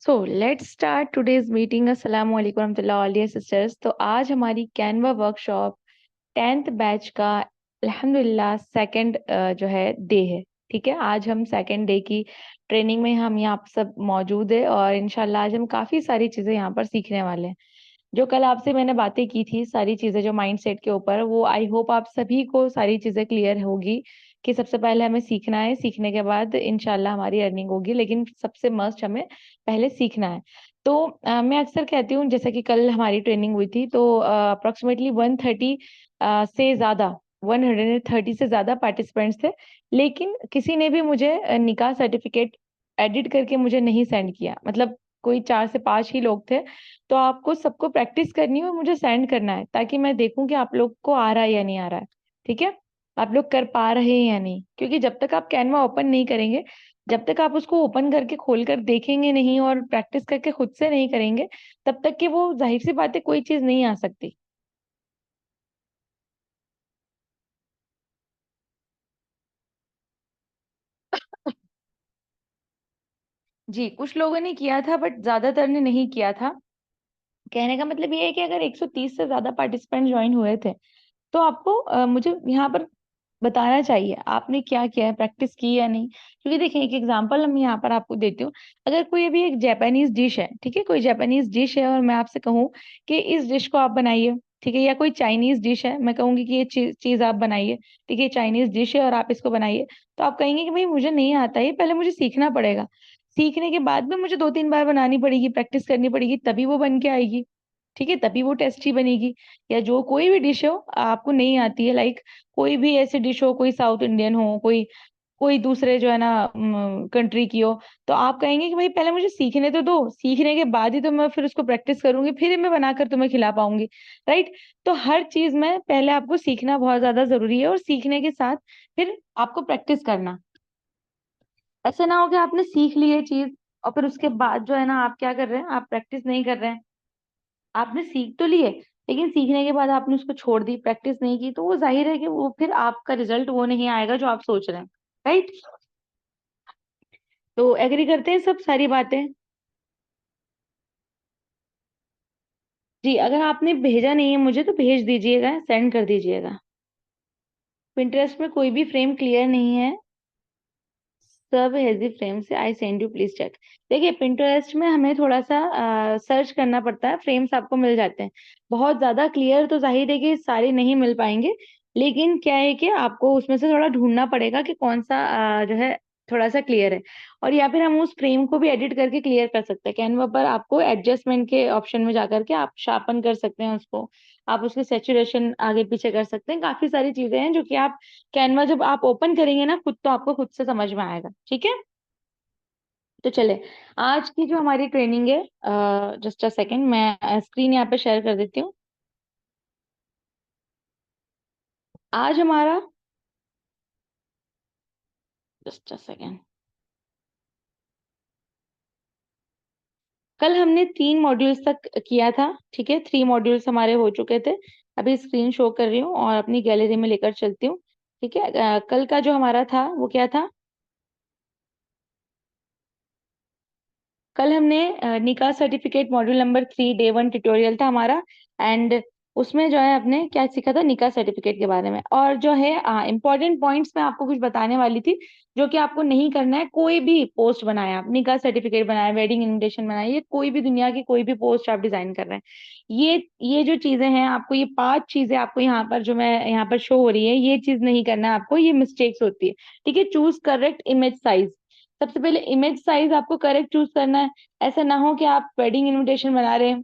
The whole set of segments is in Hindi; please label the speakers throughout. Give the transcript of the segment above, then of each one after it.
Speaker 1: So let's start today's meeting. अस्सलाम वालेकुम रहमतुल्लाह ऑल डियर सिस्टर्स। तो आज हमारी कैनवा वर्कशॉप 10th बैच का अल्हम्दुलिल्लाह सेकंड जो है डे है। ठीक है, आज हम सेकंड डे की ट्रेनिंग में हम यहाँ सब मौजूद है और इंशाल्लाह आज हम काफ़ी सारी चीज़ें यहाँ पर सीखने वाले हैं। जो कल आपसे मैंने बातें की थी, सारी चीज़ें जो माइंडसेट के ऊपर, वो आई होप आप सभी को सारी चीज़ें क्लियर होगी कि सबसे पहले हमें सीखना है, सीखने के बाद इंशाल्लाह हमारी अर्निंग होगी, लेकिन सबसे मस्ट हमें पहले सीखना है। तो मैं अक्सर कहती हूँ, जैसे कि कल हमारी ट्रेनिंग हुई थी, तो अप्रोक्सीमेटली 130 से ज़्यादा 130 से ज़्यादा पार्टिसिपेंट्स थे, लेकिन किसी ने भी मुझे निकाह सर्टिफिकेट एडिट करके मुझे नहीं सेंड किया। मतलब कोई 4 से 5 ही लोग थे। तो आपको सबको प्रैक्टिस करनी है और मुझे सेंड करना है, ताकि मैं देखूं कि आप लोग को आ रहा है या नहीं आ रहा है। ठीक है, आप लोग कर पा रहे हैं या नहीं, क्योंकि जब तक आप कैनवा ओपन नहीं करेंगे, जब तक आप उसको ओपन करके खोल कर देखेंगे नहीं और प्रैक्टिस करके खुद से नहीं करेंगे, तब तक कि वो जाहिर सी बात है कोई चीज नहीं आ सकती। जी, कुछ लोगों ने किया था बट ज्यादातर ने नहीं किया था। कहने का मतलब ये है कि अगर 130 से ज्यादा पार्टिसिपेंट ज्वाइन हुए थे, तो आपको मुझे यहाँ पर बताना चाहिए आपने क्या किया है, प्रैक्टिस की या नहीं। क्योंकि देखिए, एक एग्जांपल हम यहाँ पर आपको देती हूँ। अगर कोई अभी एक जापानीज डिश है, ठीक है, कोई जापानीज डिश है और मैं आपसे कहूँ कि इस डिश को आप बनाइए, ठीक है, या कोई चाइनीज डिश है, मैं कहूंगी कि ये चीज आप बनाइए, ठीक है, चाइनीज डिश है और आप इसको बनाइए, तो आप कहेंगे कि भाई मुझे नहीं आता, ये पहले मुझे सीखना पड़ेगा। सीखने के बाद में मुझे 2-3 बार बनानी पड़ेगी, प्रैक्टिस करनी पड़ेगी, तभी वो बन के आएगी। ठीक है, तभी वो टेस्टी बनेगी। या जो कोई भी डिश हो आपको नहीं आती है, लाइक कोई भी ऐसी डिश हो, कोई साउथ इंडियन हो, कोई कोई दूसरे जो है ना कंट्री की हो, तो आप कहेंगे कि भाई पहले मुझे सीखने तो दो, सीखने के बाद ही तो मैं फिर उसको प्रैक्टिस करूंगी, फिर ही मैं बनाकर तुम्हें खिला पाऊंगी। राइट। तो हर चीज में पहले आपको सीखना बहुत ज्यादा जरूरी है, और सीखने के साथ फिर आपको प्रैक्टिस करना। ऐसा ना हो कि आपने सीख ली है चीज और फिर उसके बाद जो है ना आप क्या कर रहे हैं, आप प्रैक्टिस नहीं कर रहे हैं। आपने सीख तो ली है, लेकिन सीखने के बाद आपने उसको छोड़ दी, प्रैक्टिस नहीं की, तो वो जाहिर है कि वो फिर आपका रिजल्ट वो नहीं आएगा जो आप सोच रहे हैं। राइट। तो एग्री करते हैं सब सारी बातें। जी, अगर आपने भेजा नहीं है मुझे तो भेज दीजिएगा, सेंड कर दीजिएगा। पिंटरेस्ट में कोई भी फ्रेम क्लियर नहीं है, सब हेजी फ्रेम से I send you please check. देखिए, पिंटरेस्ट में हमें थोड़ा सा सर्च करना पड़ता है, फ्रेम्स आपको मिल जाते हैं। बहुत ज्यादा क्लियर तो जाहिर है कि सारे नहीं मिल पाएंगे, लेकिन क्या है कि आपको उसमें से थोड़ा ढूंढना पड़ेगा कि कौन सा जो है थोड़ा सा क्लियर है। और या फिर हम उस फ्रेम को भी एडिट करके क्लियर कर सकते हैं। कैनवा पर आपको एडजस्टमेंट के ऑप्शन में जाकर के आप शार्पन कर सकते हैं उसको, आप उसकी सेचुरेशन आगे पीछे कर सकते हैं। काफी सारी चीजें हैं जो कि आप कैनवा जब आप ओपन करेंगे ना खुद, तो आपको खुद से समझ में आएगा। ठीक है, तो चले आज की जो हमारी ट्रेनिंग है, जस्ट अ सेकंड, मैं स्क्रीन यहाँ पे शेयर कर देती हूँ। आज हमारा, जस्ट अ सेकंड, कल हमने 3 मॉड्यूल्स तक किया था। ठीक है, 3 मॉड्यूल्स हमारे हो चुके थे। अभी स्क्रीन शो कर रही हूँ और अपनी गैलरी में लेकर चलती हूँ। ठीक है, कल का जो हमारा था वो क्या था। कल हमने निकाह certificate module number 3 day 1 tutorial था हमारा। एंड उसमें जो है आपने क्या सीखा था, निकाह सर्टिफिकेट के बारे में। और जो है इंपॉर्टेंट पॉइंट्स में आपको कुछ बताने वाली थी, जो कि आपको नहीं करना है। कोई भी पोस्ट बनाया, आप निकाह सर्टिफिकेट बनाया, वेडिंग इनविटेशन बनाया, ये कोई भी दुनिया की कोई भी पोस्ट आप डिजाइन कर रहे हैं, ये जो चीजें हैं, आपको ये 5 चीजें आपको यहाँ पर जो मैं यहाँ पर शो हो रही है, ये चीज नहीं करना है आपको, ये मिस्टेक्स होती है। ठीक है, चूज करेक्ट इमेज साइज। सबसे पहले इमेज साइज आपको करेक्ट चूज करना है। ऐसा ना हो कि आप वेडिंग इनविटेशन बना रहे हैं,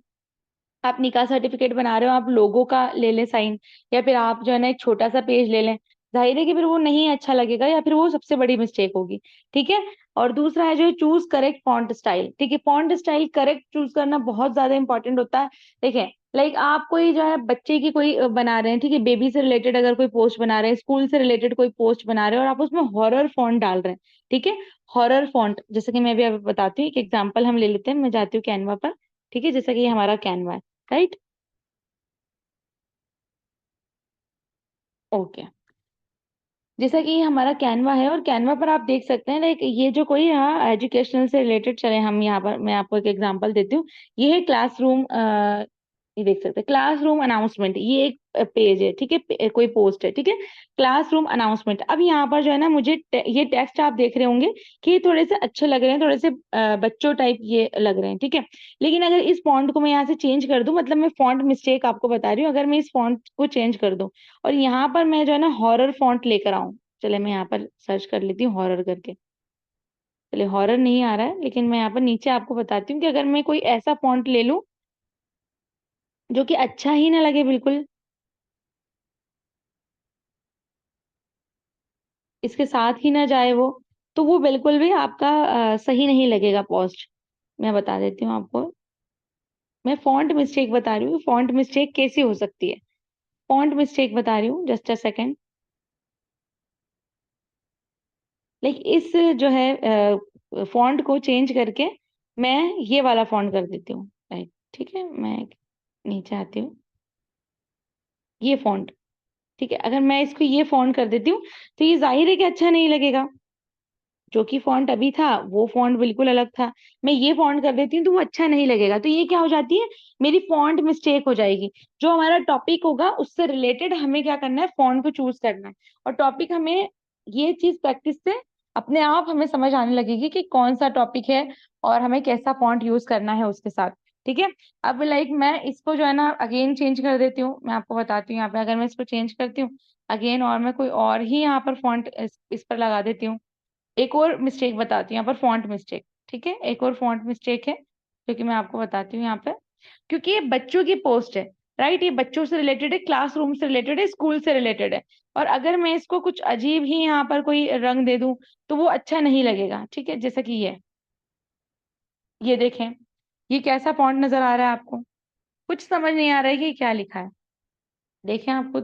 Speaker 1: आप निकाह सर्टिफिकेट बना रहे हो, आप लोगों का ले लें साइन, या फिर आप जो है ना एक छोटा सा पेज ले लें। जाहिर है कि फिर वो नहीं अच्छा लगेगा, या फिर वो सबसे बड़ी मिस्टेक होगी। ठीक है। और दूसरा है जो चूज करेक्ट फॉन्ट स्टाइल। ठीक है, फॉन्ट स्टाइल करेक्ट चूज करना बहुत ज्यादा इंपॉर्टेंट होता है। देखिए, लाइक आप कोई जो है बच्चे की कोई बना रहे हैं, ठीक है, बेबी से रिलेटेड अगर कोई पोस्ट बना रहे हैं, स्कूल से रिलेटेड कोई पोस्ट बना रहे हैं, और आप उसमें हॉरर फॉन्ट डाल रहे हैं। ठीक है, हॉरर फॉन्ट, जैसे कि मैं भी अभी बताती हूँ, एक एग्जांपल हम ले लेते हैं। मैं जाती हूँ कैनवा पर। ठीक है, जैसा कि ये हमारा कैनवा है। राइट। ओके। जैसा कि हमारा कैनवा है, और कैनवा पर आप देख सकते हैं लाइक ये जो कोई यहाँ एजुकेशनल से रिलेटेड चले, हम यहाँ पर मैं आपको एक एग्जांपल देती हूँ। ये है क्लासरूम, ये देख सकते हैं क्लासरूम अनाउंसमेंट, ये एक पेज है, ठीक है, कोई पोस्ट है, ठीक है, क्लासरूम अनाउंसमेंट। अब यहाँ पर जो है ना मुझे ये टेक्स्ट आप देख रहे होंगे कि ये थोड़े से अच्छे लग रहे हैं, थोड़े से बच्चों टाइप ये लग रहे हैं, ठीक है। लेकिन अगर इस फॉन्ट को मैं यहाँ से चेंज कर दूं, मतलब मैं फॉन्ट मिस्टेक आपको बता रही हूँ, अगर मैं इस फॉन्ट को चेंज कर दूं और यहाँ पर मैं जो है ना हॉरर फॉन्ट लेकर आऊं, चले मैं यहाँ पर सर्च कर लेती हूँ हॉरर करके। चले हॉरर नहीं आ रहा है, लेकिन मैं यहाँ पर नीचे आपको बताती हूँ कि अगर मैं कोई ऐसा फॉन्ट ले लूं जो कि अच्छा ही ना लगे बिल्कुल, इसके साथ ही ना जाए वो, तो वो बिल्कुल भी आपका सही नहीं लगेगा पोस्ट। मैं बता देती हूँ आपको, मैं फॉन्ट मिस्टेक बता रही हूँ, फॉन्ट मिस्टेक कैसी हो सकती है। फॉन्ट मिस्टेक बता रही हूँ, जस्ट अ सेकेंड। लाइक इस जो है फॉन्ट को चेंज करके मैं ये वाला फॉन्ट कर देती हूँ, राइट, ठीक है। मैं नीचे आती हूँ, ये फॉन्ट, ठीक है, अगर मैं इसको ये फॉन्ट कर देती हूँ तो ये जाहिर है कि अच्छा नहीं लगेगा। जो कि फॉन्ट अभी था वो फॉन्ट बिल्कुल अलग था, मैं ये फॉन्ट कर देती हूँ तो वो अच्छा नहीं लगेगा। तो ये क्या हो जाती है, मेरी फॉन्ट मिस्टेक हो जाएगी। जो हमारा टॉपिक होगा उससे रिलेटेड हमें क्या करना है, फॉन्ट को चूज करना है। और टॉपिक हमें, ये चीज प्रैक्टिस से अपने आप हमें समझ आने लगेगी कि कौन सा टॉपिक है और हमें कैसा फॉन्ट यूज करना है उसके साथ, ठीक है। अब लाइक मैं इसको जो है ना अगेन चेंज कर देती हूँ, मैं आपको बताती हूँ यहाँ पे, अगर मैं इसको चेंज करती हूँ अगेन और मैं कोई और ही यहाँ पर फॉन्ट इस पर लगा देती हूँ। एक और मिस्टेक बताती हूँ यहाँ पर, फॉन्ट मिस्टेक, ठीक है, एक और फॉन्ट मिस्टेक है जो कि मैं आपको बताती हूँ यहाँ पे। क्योंकि ये बच्चों की पोस्ट है, राइट, ये बच्चों से रिलेटेड है, क्लासरूम से रिलेटेड है, स्कूल से रिलेटेड है। और अगर मैं इसको कुछ अजीब ही यहाँ पर कोई रंग दे दूं तो वो अच्छा नहीं लगेगा, ठीक है। जैसा कि ये देखें, ये कैसा फॉन्ट नजर आ रहा है आपको, कुछ समझ नहीं आ रहा है कि क्या लिखा है। देखें आपको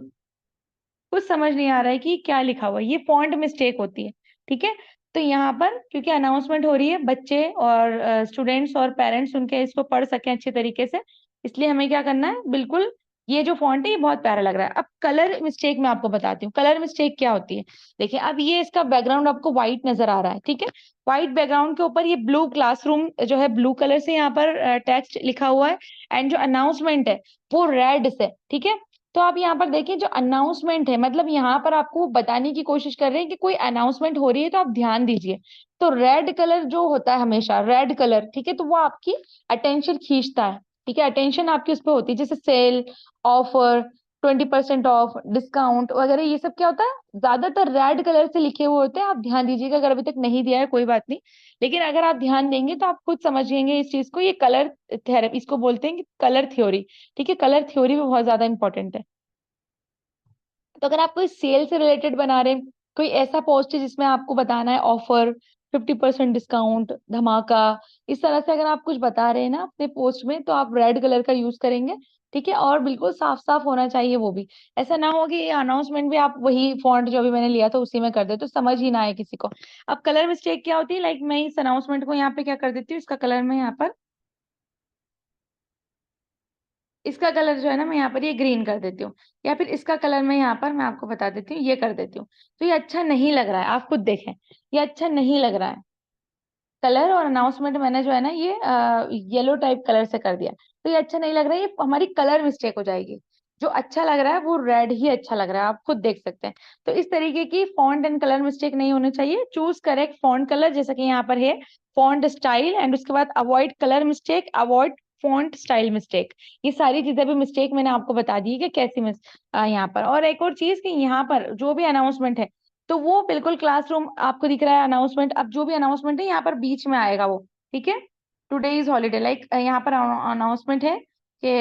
Speaker 1: कुछ समझ नहीं आ रहा है कि क्या लिखा हुआ है, ये फॉन्ट मिस्टेक होती है, ठीक है। तो यहाँ पर क्योंकि अनाउंसमेंट हो रही है, बच्चे और स्टूडेंट्स और पेरेंट्स उनके इसको पढ़ सकें अच्छे तरीके से, इसलिए हमें क्या करना है, बिल्कुल ये जो फॉन्ट है ये बहुत प्यारा लग रहा है। अब कलर मिस्टेक मैं आपको बताती हूँ, कलर मिस्टेक क्या होती है। देखिए अब ये इसका बैकग्राउंड आपको व्हाइट नजर आ रहा है, ठीक है, व्हाइट बैकग्राउंड के ऊपर ये ब्लू क्लासरूम जो है ब्लू कलर से यहाँ पर टेक्स्ट लिखा हुआ है, एंड जो अनाउंसमेंट है वो रेड से, ठीक है। तो आप यहाँ पर देखिए जो अनाउंसमेंट है, मतलब यहाँ पर आपको वो बताने की कोशिश कर रहे हैं कि कोई अनाउंसमेंट हो रही है तो आप ध्यान दीजिए। तो रेड कलर जो होता है हमेशा, रेड कलर, ठीक है, तो वो आपकी अटेंशन खींचता है, ठीक है, अटेंशन आपकी उस पर होती है, जैसे सेल, ऑफर, 20% ऑफ, डिस्काउंट वगैरह, ये सब क्या होता है ज्यादातर रेड कलर से लिखे हुए होते हैं। आप ध्यान दीजिएगा, अगर अभी तक नहीं दिया है कोई बात नहीं, लेकिन अगर आप ध्यान देंगे तो आप खुद समझेंगे इस चीज को। ये कलर थेरेपी इसको बोलते हैं कि कलर थ्योरी, ठीक है, कलर थ्योरी भी बहुत ज्यादा इंपॉर्टेंट है। तो अगर आप कोई सेल से रिलेटेड बना रहे हैं, कोई ऐसा पोस्ट है जिसमें आपको बताना है ऑफर, 50% डिस्काउंट, धमाका, इस तरह से अगर आप कुछ बता रहे हैं ना अपने पोस्ट में, तो आप रेड कलर का यूज करेंगे, ठीक है। और बिल्कुल साफ साफ होना चाहिए वो भी, ऐसा ना हो कि अनाउंसमेंट भी आप वही फॉन्ट जो अभी मैंने लिया था उसी में कर दे तो समझ ही ना आए किसी को। अब कलर मिस्टेक क्या होती है, लाइक मैं इस अनाउंसमेंट को यहाँ पे क्या कर देती हूँ, इसका कलर मैं यहाँ पर, इसका कलर जो है ना मैं यहाँ पर ये ग्रीन कर देती हूँ, या फिर इसका कलर मैं यहाँ पर मैं आपको बता देती हूँ ये कर देती हूँ। तो ये अच्छा नहीं लग रहा है, आप खुद देखें, ये अच्छा नहीं लग रहा है। कलर और अनाउंसमेंट मैंने जो है ना ये येलो टाइप कलर से कर दिया, तो ये अच्छा नहीं लग रहा है, ये हमारी कलर मिस्टेक हो जाएगी। जो अच्छा लग रहा है वो रेड ही अच्छा लग रहा है, आप खुद देख सकते हैं। तो इस तरीके की फॉन्ट एंड कलर मिस्टेक नहीं होनी चाहिए। चूज करेक्ट फॉन्ट कलर, जैसा कि यहाँ पर है फॉन्ट स्टाइल, एंड उसके बाद avoid colour mistake, avoid font style mistake. ये सारी चीजें भी मिस्टेक मैंने आपको बता दी है कि कैसी यहाँ पर। और एक और चीज कि यहाँ पर जो भी अनाउंसमेंट है तो वो बिल्कुल क्लासरूम आपको दिख रहा है अनाउंसमेंट, अब जो भी अनाउंसमेंट है यहाँ पर बीच में आएगा वो, ठीक है। टुडे इज हॉलीडे, लाइक यहाँ पर अनाउंसमेंट है कि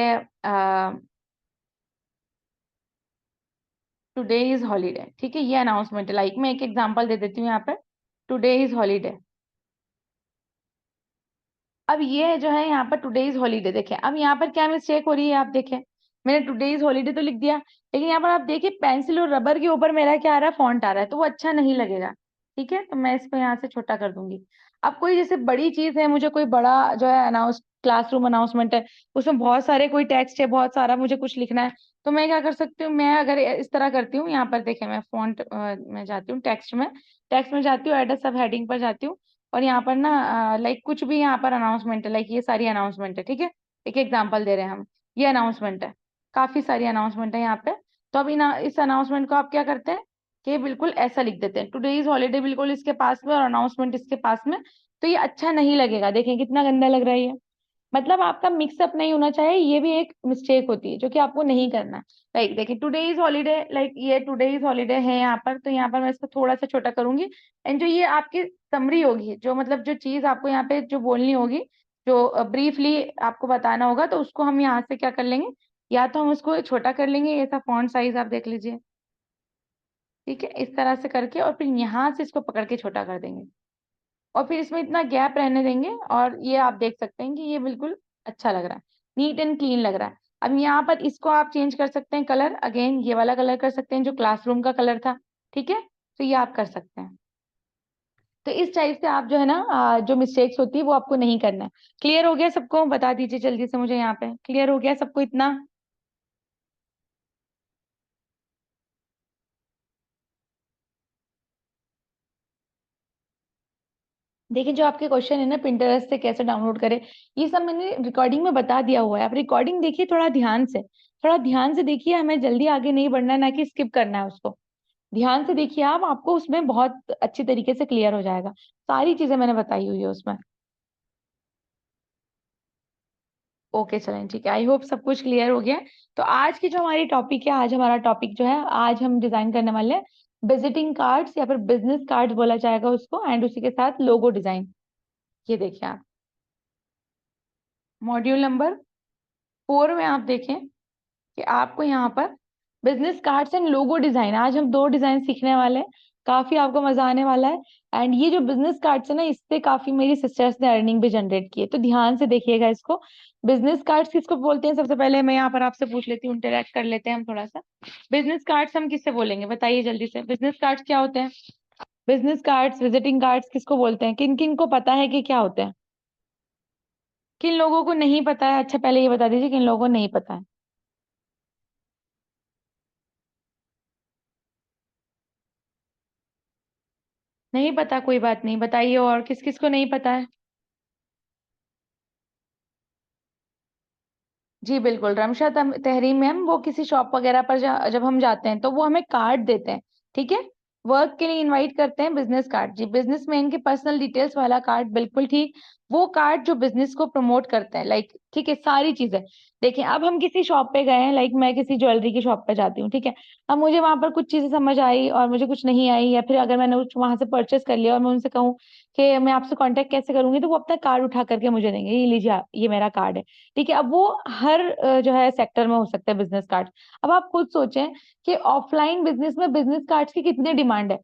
Speaker 1: टुडे इज हॉलीडे, ठीक है, ये अनाउंसमेंट है। लाइक मैं एक एग्जांपल दे देती हूँ यहाँ पर, टुडे इज हॉलीडे। अब ये जो है यहाँ पर टुडे इज हॉलीडे, देखें अब यहाँ पर क्या मिस्टेक हो रही है, आप देखें, मैंने टुडे इज हॉलीडे तो लिख दिया, लेकिन यहाँ पर आप देखिए पेंसिल और रबर के ऊपर मेरा क्या आ रहा है, फॉन्ट आ रहा है, तो वो अच्छा नहीं लगेगा, ठीक है। तो मैं इसको यहाँ से छोटा कर दूंगी। अब कोई जैसे बड़ी चीज है, मुझे कोई बड़ा जो है अनाउंस क्लासरूम अनाउंसमेंट है, उसमें बहुत सारे कोई टेक्स्ट है, बहुत सारा मुझे कुछ लिखना है, तो मैं क्या कर सकती हूँ, मैं अगर इस तरह करती हूँ, यहाँ पर देखें मैं फॉन्ट में जाती हूँ, टेक्स्ट में जाती हूँ, एड सब हेडिंग पर जाती हूँ, और यहाँ पर ना लाइक कुछ भी यहाँ पर अनाउंसमेंट है, लाइक ये सारी अनाउंसमेंट है, ठीक है। एक एग्जाम्पल दे रहे हैं हम, ये अनाउंसमेंट है, काफी सारी अनाउंसमेंट है यहाँ पे। तो अब इस अनाउंसमेंट को आप क्या करते हैं कि बिल्कुल ऐसा लिख देते हैं, टुडे इज हॉलीडे बिल्कुल इसके पास में और अनाउंसमेंट इसके पास में। तो ये अच्छा नहीं लगेगा, देखें कितना गंदा लग रहा है ये। मतलब आपका मिक्सअप नहीं होना चाहिए, ये भी एक मिस्टेक होती है जो कि आपको नहीं करना है। लाइक देखिए टुडे इज हॉलीडे, लाइक ये टुडे इज हॉलीडे है यहाँ पर, तो यहाँ पर मैं इसको थोड़ा सा छोटा करूंगी। एंड जो ये आपकी समरी होगी, जो मतलब जो चीज आपको यहाँ पे जो बोलनी होगी, जो ब्रीफली आपको बताना होगा, तो उसको हम यहाँ से क्या कर लेंगे, या तो हम उसको छोटा कर लेंगे, ऐसा फॉन्ट साइज आप देख लीजिए, ठीक है, इस तरह से करके, और फिर यहाँ से इसको पकड़ के छोटा कर देंगे, और फिर इसमें इतना गैप रहने देंगे, और ये आप देख सकते हैं कि ये बिल्कुल अच्छा लग रहा है, नीट एंड क्लीन लग रहा है। अब यहाँ पर इसको आप चेंज कर सकते हैं कलर, अगेन ये वाला कलर कर सकते हैं जो क्लासरूम का कलर था, ठीक है। तो ये आप कर सकते हैं। तो इस टाइप से आप जो है ना जो मिस्टेक्स होती है वो आपको नहीं करना है। क्लियर हो गया सबको, बता दीजिए जल्दी से मुझे, यहाँ पे क्लियर हो गया सबको इतना। देखिए जो आपके क्वेश्चन है ना, पिंटरेस्ट से कैसे डाउनलोड करें, ये सब मैंने रिकॉर्डिंग में बता दिया हुआ है, आप रिकॉर्डिंग देखिए थोड़ा ध्यान से, थोड़ा ध्यान से देखिए, हमें जल्दी आगे नहीं बढ़ना है, ना कि स्किप करना है उसको। ध्यान से देखिए आप, आपको उसमें बहुत अच्छी तरीके से क्लियर हो जाएगा, सारी चीजें मैंने बताई हुई है उसमें। ओके चलें, ठीक है, आई होप सब कुछ क्लियर हो गया है। तो आज की जो हमारी टॉपिक है, आज हमारा टॉपिक जो है, आज हम डिजाइन करने वाले हैं विजिटिंग कार्ड्स, या फिर बिजनेस कार्ड्स बोला जाएगा उसको, एंड उसी के साथ लोगो डिजाइन। ये देखिए आप, मॉड्यूल नंबर 4 में आप देखें कि आपको यहाँ पर business cards and logo design, आज हम 2 डिजाइन सीखने वाले हैं, काफी आपको मजा आने वाला है। एंड ये जो बिजनेस कार्ड्स है ना, इससे काफी मेरी सिस्टर्स ने अर्निंग भी जनरेट की है, तो ध्यान से देखिएगा इसको। बिजनेस कार्ड्स किसको बोलते हैं, सबसे पहले मैं यहाँ पर आपसे पूछ लेती हूँ, इंटरेक्ट कर लेते हैं हम थोड़ा सा। बिजनेस कार्ड्स हम किससे बोलेंगे, बताइए जल्दी से, बिजनेस कार्ड्स क्या होते हैं। बिजनेस कार्ड्स, विजिटिंग कार्ड्स किसको बोलते हैं, किन किन को पता है कि क्या होते हैं, किन लोगों को नहीं पता है, अच्छा पहले ये बता दीजिए किन लोगों को नहीं पता है। नहीं पता, कोई बात नहीं, बताइए और किस किस को नहीं पता है। जी बिल्कुल, रमशा तहरीम मैम, वो किसी शॉप वगैरह पर जब हम जाते हैं तो वो हमें कार्ड देते हैं, ठीक है, वर्क के लिए इनवाइट करते हैं, बिजनेस कार्ड, जी बिजनेसमैन के पर्सनल डिटेल्स वाला कार्ड, बिल्कुल ठीक। वो कार्ड जो बिजनेस को प्रमोट करते हैं, लाइक ठीक है, सारी चीजें। देखिए अब हम किसी शॉप पे गए हैं, लाइक मैं किसी ज्वेलरी की शॉप पे जाती हूँ, ठीक है। अब मुझे वहां पर कुछ चीजें समझ आई और मुझे कुछ नहीं आई, या फिर अगर मैंने वहां से परचेस कर लिया और मैं उनसे कहूँ कि मैं आपसे कांटेक्ट कैसे करूंगी, तो वो अपना कार्ड उठा करके मुझे देंगे, ये लीजिए ये मेरा कार्ड है, ठीक है। अब वो हर जो है सेक्टर में हो सकता है बिजनेस कार्ड। अब आप खुद सोचें कि ऑफलाइन बिजनेस में बिजनेस कार्ड्स की कितनी डिमांड है।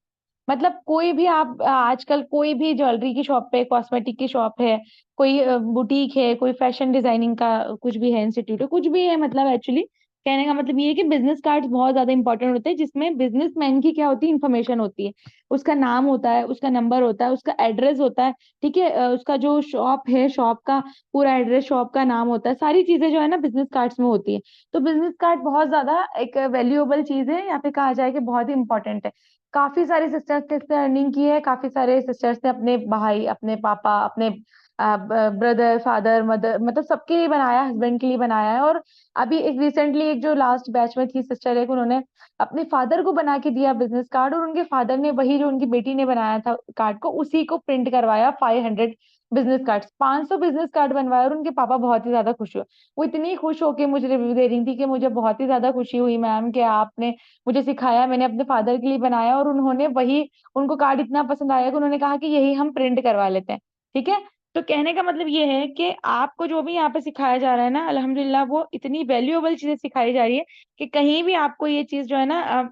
Speaker 1: मतलब कोई भी आप आजकल कोई भी ज्वेलरी की शॉप पे, कॉस्मेटिक की शॉप है, कोई बुटीक है, कोई फैशन डिजाइनिंग का कुछ भी है, इंस्टीट्यूट है, कुछ भी है, मतलब एक्चुअली कहने का मतलब ये है कि बिजनेस कार्ड्स बहुत ज्यादा इंपॉर्टेंट होते हैं, जिसमें बिजनेसमैन की क्या होती है, इंफॉर्मेशन होती है, उसका नाम होता है, उसका नंबर होता है, उसका एड्रेस होता है, ठीक है, उसका जो शॉप है, शॉप का पूरा एड्रेस, शॉप का नाम होता है, सारी चीजें जो है ना बिजनेस कार्ड्स में होती है। तो बिजनेस कार्ड बहुत ज्यादा एक वैल्यूएबल चीज है, या फिर कहा जाए कि बहुत ही इंपॉर्टेंट है। काफी सारे सिस्टर्स ने इससे अर्निंग की है, काफी सारे सिस्टर्स ने अपने भाई, अपने पापा, अपने ब्रदर, फादर, मदर, मतलब सबके लिए बनाया, हस्बैंड के लिए बनाया है। और अभी एक रिसेंटली एक जो लास्ट बैच में थी सिस्टर, एक उन्होंने अपने फादर को बना के दिया बिजनेस कार्ड, और उनके फादर ने वही जो उनकी बेटी ने बनाया था कार्ड को, उसी को प्रिंट करवाया, 500 बिजनेस कार्ड, 500 बिजनेस कार्ड बनवाया, और उनके पापा बहुत ही ज्यादा खुश हुए। वो इतनी खुश होके मुझे रिव्यू दे रही थी कि मुझे बहुत ही ज्यादा खुशी हुई मैम कि आपने मुझे सिखाया, मैंने अपने फादर के लिए बनाया, और उन्होंने वही, उनको कार्ड इतना पसंद आया कि उन्होंने कहा कि यही हम प्रिंट करवा लेते हैं, ठीक है। तो कहने का मतलब ये है कि आपको जो भी यहाँ पे सिखाया जा रहा है ना, अल्हम्दुलिल्लाह वो इतनी वैल्यूएबल चीजें सिखाई जा रही है कि कहीं भी आपको ये चीज जो है ना,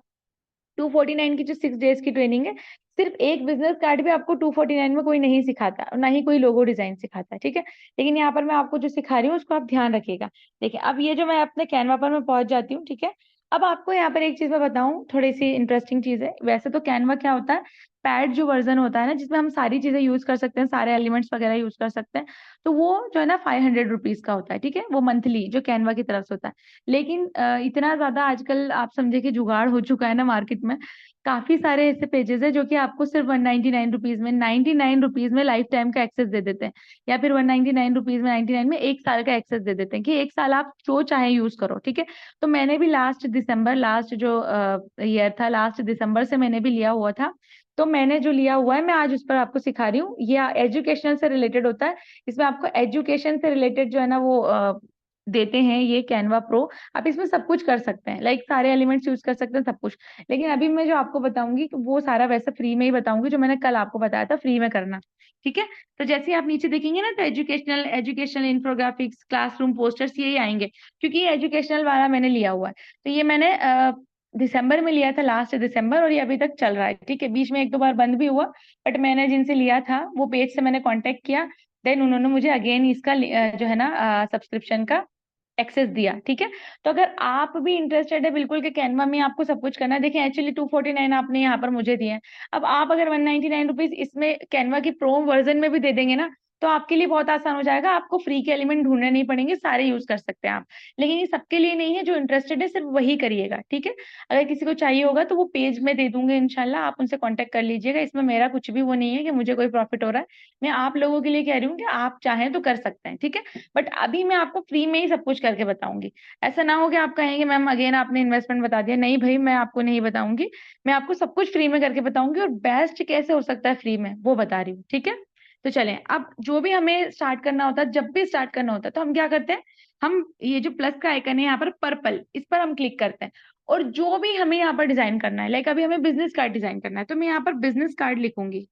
Speaker 1: 249 की जो 6 डेज की ट्रेनिंग है, सिर्फ एक बिजनेस कार्ड भी आपको 249 में कोई नहीं सिखाता, और ना ही कोई लोगो डिजाइन सिखाता है, ठीक है। लेकिन यहाँ पर मैं आपको जो सिखा रही हूँ उसको आप ध्यान रखिएगा। देखिए अब ये जो मैं अपने कैनवा पर मैं पहुंच जाती हूँ, ठीक है। अब आपको यहाँ पर एक चीज मैं बताऊं, थोड़ी सी इंटरेस्टिंग चीज है, वैसे तो कैनवा क्या होता है, पैड जो वर्जन होता है ना, जिसमें हम सारी चीजें यूज कर सकते हैं, सारे एलिमेंट्स वगैरह यूज कर सकते हैं, तो वो जो है ना 500 रुपीज का होता है। ठीक है, वो मंथली जो कैनवा की तरफ से होता है। लेकिन इतना ज्यादा आजकल आप समझे कि जुगाड़ हो चुका है ना मार्केट में, काफी सारे ऐसे पेजेस है जो कि आपको सिर्फ 199 रुपीज में, 99 रुपीज में लाइफ टाइम का एक्सेस दे देते हैं, या फिर 199 रुपीज में, 99 में 1 साल का एक्सेस दे देते हैं कि 1 साल आप जो चाहे यूज करो। ठीक है, तो मैंने भी लास्ट दिसंबर, लास्ट जो ईयर था, लास्ट दिसंबर से मैंने भी लिया हुआ था। तो मैंने जो लिया हुआ है मैं आज उस पर आपको सिखा रही हूँ। ये एजुकेशनल से रिलेटेड होता है। इसमें आपको एजुकेशन से रिलेटेड जो है ना वो देते हैं ये कैनवा प्रो। आप इसमें सब कुछ कर सकते हैं, लाइक सारे एलिमेंट्स यूज कर सकते हैं, सब कुछ। लेकिन अभी मैं जो आपको बताऊंगी वो सारा वैसे फ्री में ही बताऊंगी, जो मैंने कल आपको बताया था फ्री में करना। ठीक है, तो जैसे ही आप नीचे देखेंगे ना, तो एजुकेशनल इन्फोग्राफिक्स, क्लासरूम पोस्टर्स, यही आएंगे, क्योंकि ये एजुकेशनल वाला मैंने लिया हुआ है। तो ये मैंने दिसंबर में लिया था, लास्ट दिसंबर, और ये अभी तक चल रहा है। ठीक है, बीच में एक दो बार बंद भी हुआ, बट मैंने जिनसे लिया था वो पेज से मैंने कांटेक्ट किया, देन उन्होंने मुझे अगेन इसका जो है ना सब्सक्रिप्शन का एक्सेस दिया। ठीक है, तो अगर आप भी इंटरेस्टेड है बिल्कुल कि कैनवा में आपको सब कुछ करना है, देखिए एक्चुअली 249 आपने यहाँ पर मुझे दिए हैं। अब आप अगर 199 रुपीज इसमें कैनवा की प्रो वर्जन में भी दे देंगे ना, तो आपके लिए बहुत आसान हो जाएगा, आपको फ्री के एलिमेंट ढूंढने नहीं पड़ेंगे, सारे यूज कर सकते हैं आप। लेकिन ये सबके लिए नहीं है, जो इंटरेस्टेड है सिर्फ वही करिएगा। ठीक है, अगर किसी को चाहिए होगा तो वो पेज में दे दूंगे इंशाल्लाह, आप उनसे कांटेक्ट कर लीजिएगा। इसमें मेरा कुछ भी वो नहीं है कि मुझे कोई प्रॉफिट हो रहा है, मैं आप लोगों के लिए कह रही हूँ कि आप चाहें तो कर सकते हैं। ठीक है, बट अभी मैं आपको फ्री में ही सब कुछ करके बताऊंगी। ऐसा ना हो कि आप कहेंगे मैम अगेन आपने इन्वेस्टमेंट बता दिया। नहीं भाई, मैं आपको नहीं बताऊंगी, मैं आपको सब कुछ फ्री में करके बताऊंगी, और बेस्ट कैसे हो सकता है फ्री में वो बता रही हूँ। ठीक है, तो चलें, अब जो भी हमें स्टार्ट करना होता है, जब भी स्टार्ट करना होता है तो हम क्या करते हैं, हम ये जो प्लस का आइकन है यहाँ पर पर्पल, इस पर हम क्लिक करते हैं, और जो भी हमें यहाँ पर डिजाइन करना है, लाइक अभी हमें बिजनेस कार्ड डिजाइन करना है, तो मैं यहाँ पर बिजनेस कार्ड लिखूंगी।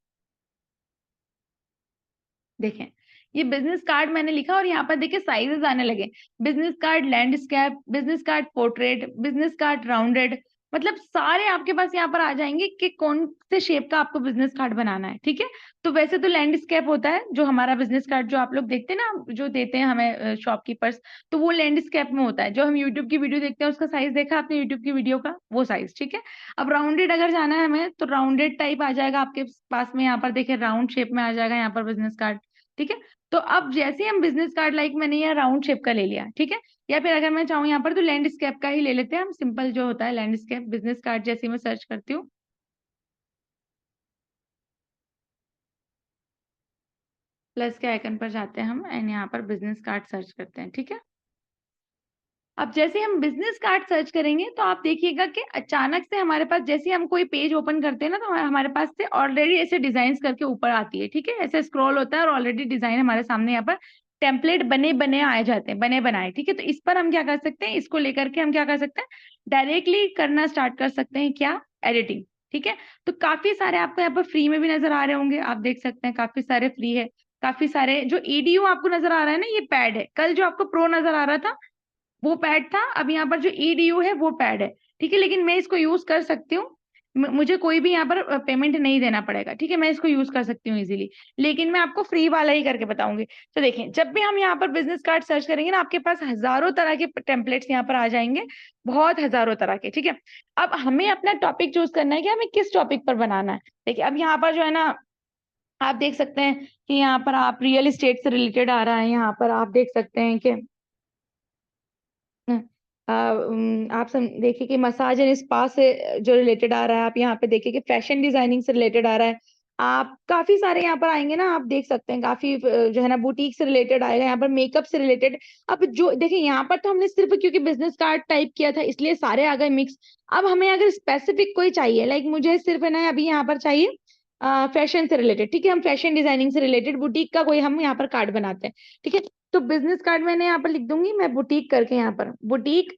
Speaker 1: देखें, ये बिजनेस कार्ड मैंने लिखा, और यहाँ पर देखिए साइजेस आने लगे, business card landscape, business card portrait, business card rounded, मतलब सारे आपके पास यहाँ पर आ जाएंगे कि कौन से शेप का आपको बिजनेस कार्ड बनाना है। ठीक है, तो वैसे तो लैंडस्केप होता है जो हमारा बिजनेस कार्ड, जो आप लोग देखते हैं ना, जो देते हैं हमें शॉपकीपर्स, तो वो लैंडस्केप में होता है। जो हम यूट्यूब की वीडियो देखते हैं उसका साइज देखा आपने, यूट्यूब की वीडियो का वो साइज। ठीक है, अब राउंडेड अगर जाना है हमें, तो राउंडेड टाइप आ जाएगा आपके पास में, यहाँ पर देखिए राउंड शेप में आ जाएगा यहाँ पर बिजनेस कार्ड। ठीक है, तो अब जैसे हम बिजनेस कार्ड, लाइक मैंने ये राउंड शेप का ले लिया। ठीक है, या फिर अगर मैं चाहूँ यहाँ पर तो लैंडस्केप का ही ले लेते हैं हम, सिंपल जो होता है लैंडस्केप बिजनेस कार्ड, जैसे ही मैं सर्च करती हूँ, प्लस के आइकन पर जाते हैं हम, एंड यहाँ पर बिजनेस कार्ड सर्च करते हैं। ठीक है, अब जैसे हम बिजनेस कार्ड सर्च करेंगे तो आप देखिएगा कि अचानक से हमारे पास, जैसे हम कोई पेज ओपन करते हैं ना, तो हमारे पास से ऑलरेडी ऐसे डिजाइन करके ऊपर आती है। ठीक है, ऐसे स्क्रॉल होता है और ऑलरेडी डिजाइन हमारे सामने यहाँ पर टेम्पलेट बने बने आ जाते हैं, बने बनाए। ठीक है, तो इस पर हम क्या कर सकते हैं, इसको लेकर के हम क्या कर सकते हैं, डायरेक्टली करना स्टार्ट कर सकते हैं, क्या, एडिटिंग। ठीक है, तो काफी सारे आपको यहाँ पर फ्री में भी नजर आ रहे होंगे, आप देख सकते हैं काफी सारे फ्री है। काफी सारे जो ईडीयू आपको नजर आ रहा है ना, ये पैड है। कल जो आपको प्रो नजर आ रहा था वो पैड था, अब यहाँ पर जो ईडीयू है वो पैड है। ठीक है, लेकिन मैं इसको यूज कर सकती हूँ, मुझे कोई भी यहाँ पर पेमेंट नहीं देना पड़ेगा। ठीक है, मैं इसको यूज कर सकती हूँ इजीली, लेकिन मैं आपको फ्री वाला ही करके बताऊंगी। तो देखें, जब भी हम यहाँ पर बिजनेस कार्ड सर्च करेंगे ना, आपके पास हजारों तरह के टेम्पलेट्स यहाँ पर आ जाएंगे, बहुत हजारों तरह के। ठीक है, अब हमें अपना टॉपिक चूज करना है कि हमें किस टॉपिक पर बनाना है। देखिए, अब यहाँ पर जो है ना, आप देख सकते हैं कि यहाँ पर आप रियल एस्टेट से रिलेटेड आ रहा है, यहाँ पर आप देख सकते हैं कि आप सब देखिए कि मसाज एंड स्पा से जो रिलेटेड आ रहा है, आप यहाँ पे देखिए कि फैशन डिजाइनिंग से रिलेटेड आ रहा है। आप काफी सारे यहाँ पर आएंगे ना, आप देख सकते हैं काफी जो है ना बुटीक से रिलेटेड आएगा, यहाँ पर मेकअप से रिलेटेड। अब जो देखिए यहाँ पर तो हमने सिर्फ क्योंकि बिजनेस कार्ड टाइप किया था इसलिए सारे आ गए मिक्स। अब हमें अगर स्पेसिफिक कोई चाहिए, लाइक मुझे सिर्फ है ना अभी यहाँ पर चाहिए फैशन से रिलेटेड। ठीक है, हम फैशन डिजाइनिंग से रिलेटेड बुटीक का कोई हम यहाँ पर कार्ड बनाते हैं। ठीक है, तो बिजनेस कार्ड मैंने यहाँ पर लिख दूंगी मैं, बुटीक करके, यहाँ पर बुटीक,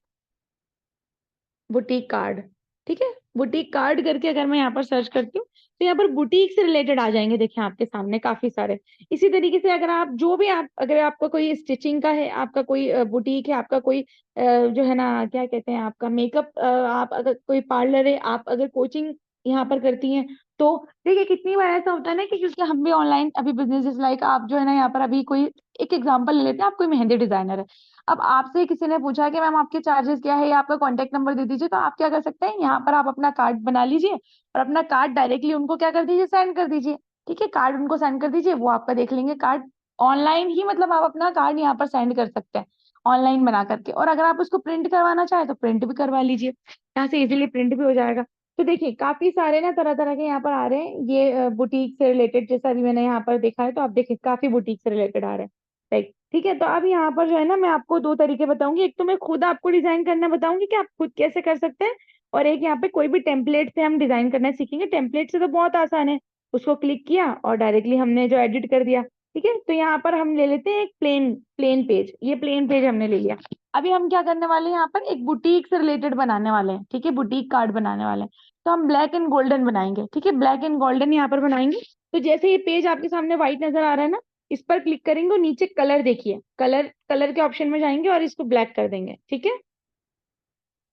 Speaker 1: बुटीक कार्ड। ठीक है, बुटीक कार्ड करके अगर मैं यहाँ पर सर्च करती हूँ, तो यहाँ पर बुटीक से रिलेटेड आ जाएंगे, देखिए आपके सामने काफी सारे। इसी तरीके से अगर आप जो भी आप, अगर आपका कोई स्टिचिंग का है, आपका कोई बुटीक है, आपका कोई जो है ना क्या कहते हैं, आपका मेकअप, आप अगर कोई पार्लर है, आप अगर कोचिंग यहाँ पर करती हैं, तो देखिए कितनी बार ऐसा होता है ना कि क्योंकि हम भी ऑनलाइन अभी बिजनेस, लाइक आप जो है ना यहाँ पर अभी कोई एक एग्जांपल ले लेते हैं, आप कोई मेहंदी डिजाइनर है, अब आपसे किसी ने पूछा कि मैम आपके चार्जेस क्या है या आपका कॉन्टेक्ट नंबर दे दीजिए, तो आप क्या कर सकते हैं, यहाँ पर आप अपना कार्ड बना लीजिए और अपना कार्ड डायरेक्टली उनको क्या कर दीजिए, सेंड कर दीजिए। ठीक है, कार्ड उनको सेंड कर दीजिए, वो आपका देख लेंगे कार्ड ऑनलाइन ही, मतलब आप अपना कार्ड यहाँ पर सेंड कर सकते हैं ऑनलाइन बना करके। और अगर आप उसको प्रिंट करवाना चाहे तो प्रिंट भी करवा लीजिए, यहाँ से इजीली प्रिंट भी हो जाएगा। तो देखिए काफी सारे ना तरह तरह के यहाँ पर आ रहे हैं, ये बुटीक से रिलेटेड जैसा अभी मैंने यहाँ पर देखा है, तो आप देखिए काफी बुटीक से रिलेटेड आ रहे हैं। राइट, ठीक है। तो अब यहाँ पर जो है ना, मैं आपको दो तरीके बताऊंगी, एक तो मैं खुद आपको डिजाइन करना बताऊंगी कि आप खुद कैसे कर सकते हैं, और एक यहाँ पे कोई भी टेम्पलेट से हम डिजाइन करना सीखेंगे। टेम्पलेट से तो बहुत आसान है, उसको क्लिक किया और डायरेक्टली हमने जो एडिट कर दिया। ठीक है, तो यहाँ पर हम ले लेते हैं एक प्लेन प्लेन पेज, ये प्लेन पेज हमने ले लिया। अभी हम क्या करने वाले हैं, यहाँ पर एक बुटीक से रिलेटेड बनाने वाले हैं। ठीक है, बुटीक कार्ड बनाने वाले हैं, तो हम ब्लैक एंड गोल्डन बनाएंगे। ठीक है, ब्लैक एंड गोल्डन यहाँ पर बनाएंगे। तो जैसे ये पेज आपके सामने व्हाइट नजर आ रहा है ना, इस पर क्लिक करेंगे और नीचे कलर देखिए, कलर कलर के ऑप्शन में जाएंगे और इसको ब्लैक कर देंगे। ठीक है,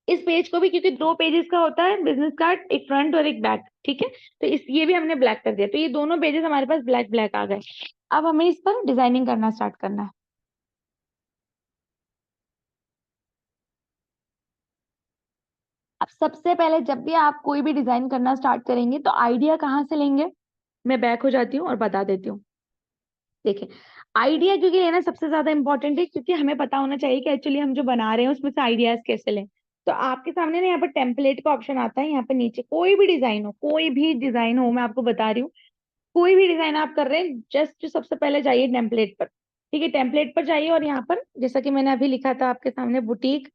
Speaker 1: इस पेज को भी, क्योंकि दो पेजेस का होता है बिजनेस कार्ड, एक फ्रंट और एक बैक। ठीक है, तो इस ये भी हमने ब्लैक कर दिया, तो ये दोनों पेजेस हमारे पास ब्लैक ब्लैक आ गए। अब हमें इस पर डिजाइनिंग करना स्टार्ट करना है। अब सबसे पहले जब भी आप कोई भी डिजाइन करना स्टार्ट करेंगे तो आइडिया कहाँ से लेंगे, मैं बैक हो जाती हूँ और बता देती हूँ। देखिए, आइडिया क्योंकि लेना सबसे ज्यादा इंपॉर्टेंट है, क्योंकि हमें पता होना चाहिए कि एक्चुअली हम जो बना रहे हैं उसमें से आइडियाज कैसे लें। तो आपके सामने ना यहाँ पर टेम्पलेट का ऑप्शन आता है, यहाँ पे नीचे कोई भी डिजाइन हो, कोई भी डिजाइन हो, मैं आपको बता रही हूँ, कोई भी डिजाइन आप कर रहे हैं, जस्ट सबसे पहले जाइए टेम्पलेट पर। ठीक है, टेम्पलेट पर जाइए और यहाँ पर जैसा कि मैंने अभी लिखा था आपके सामने, बुटीक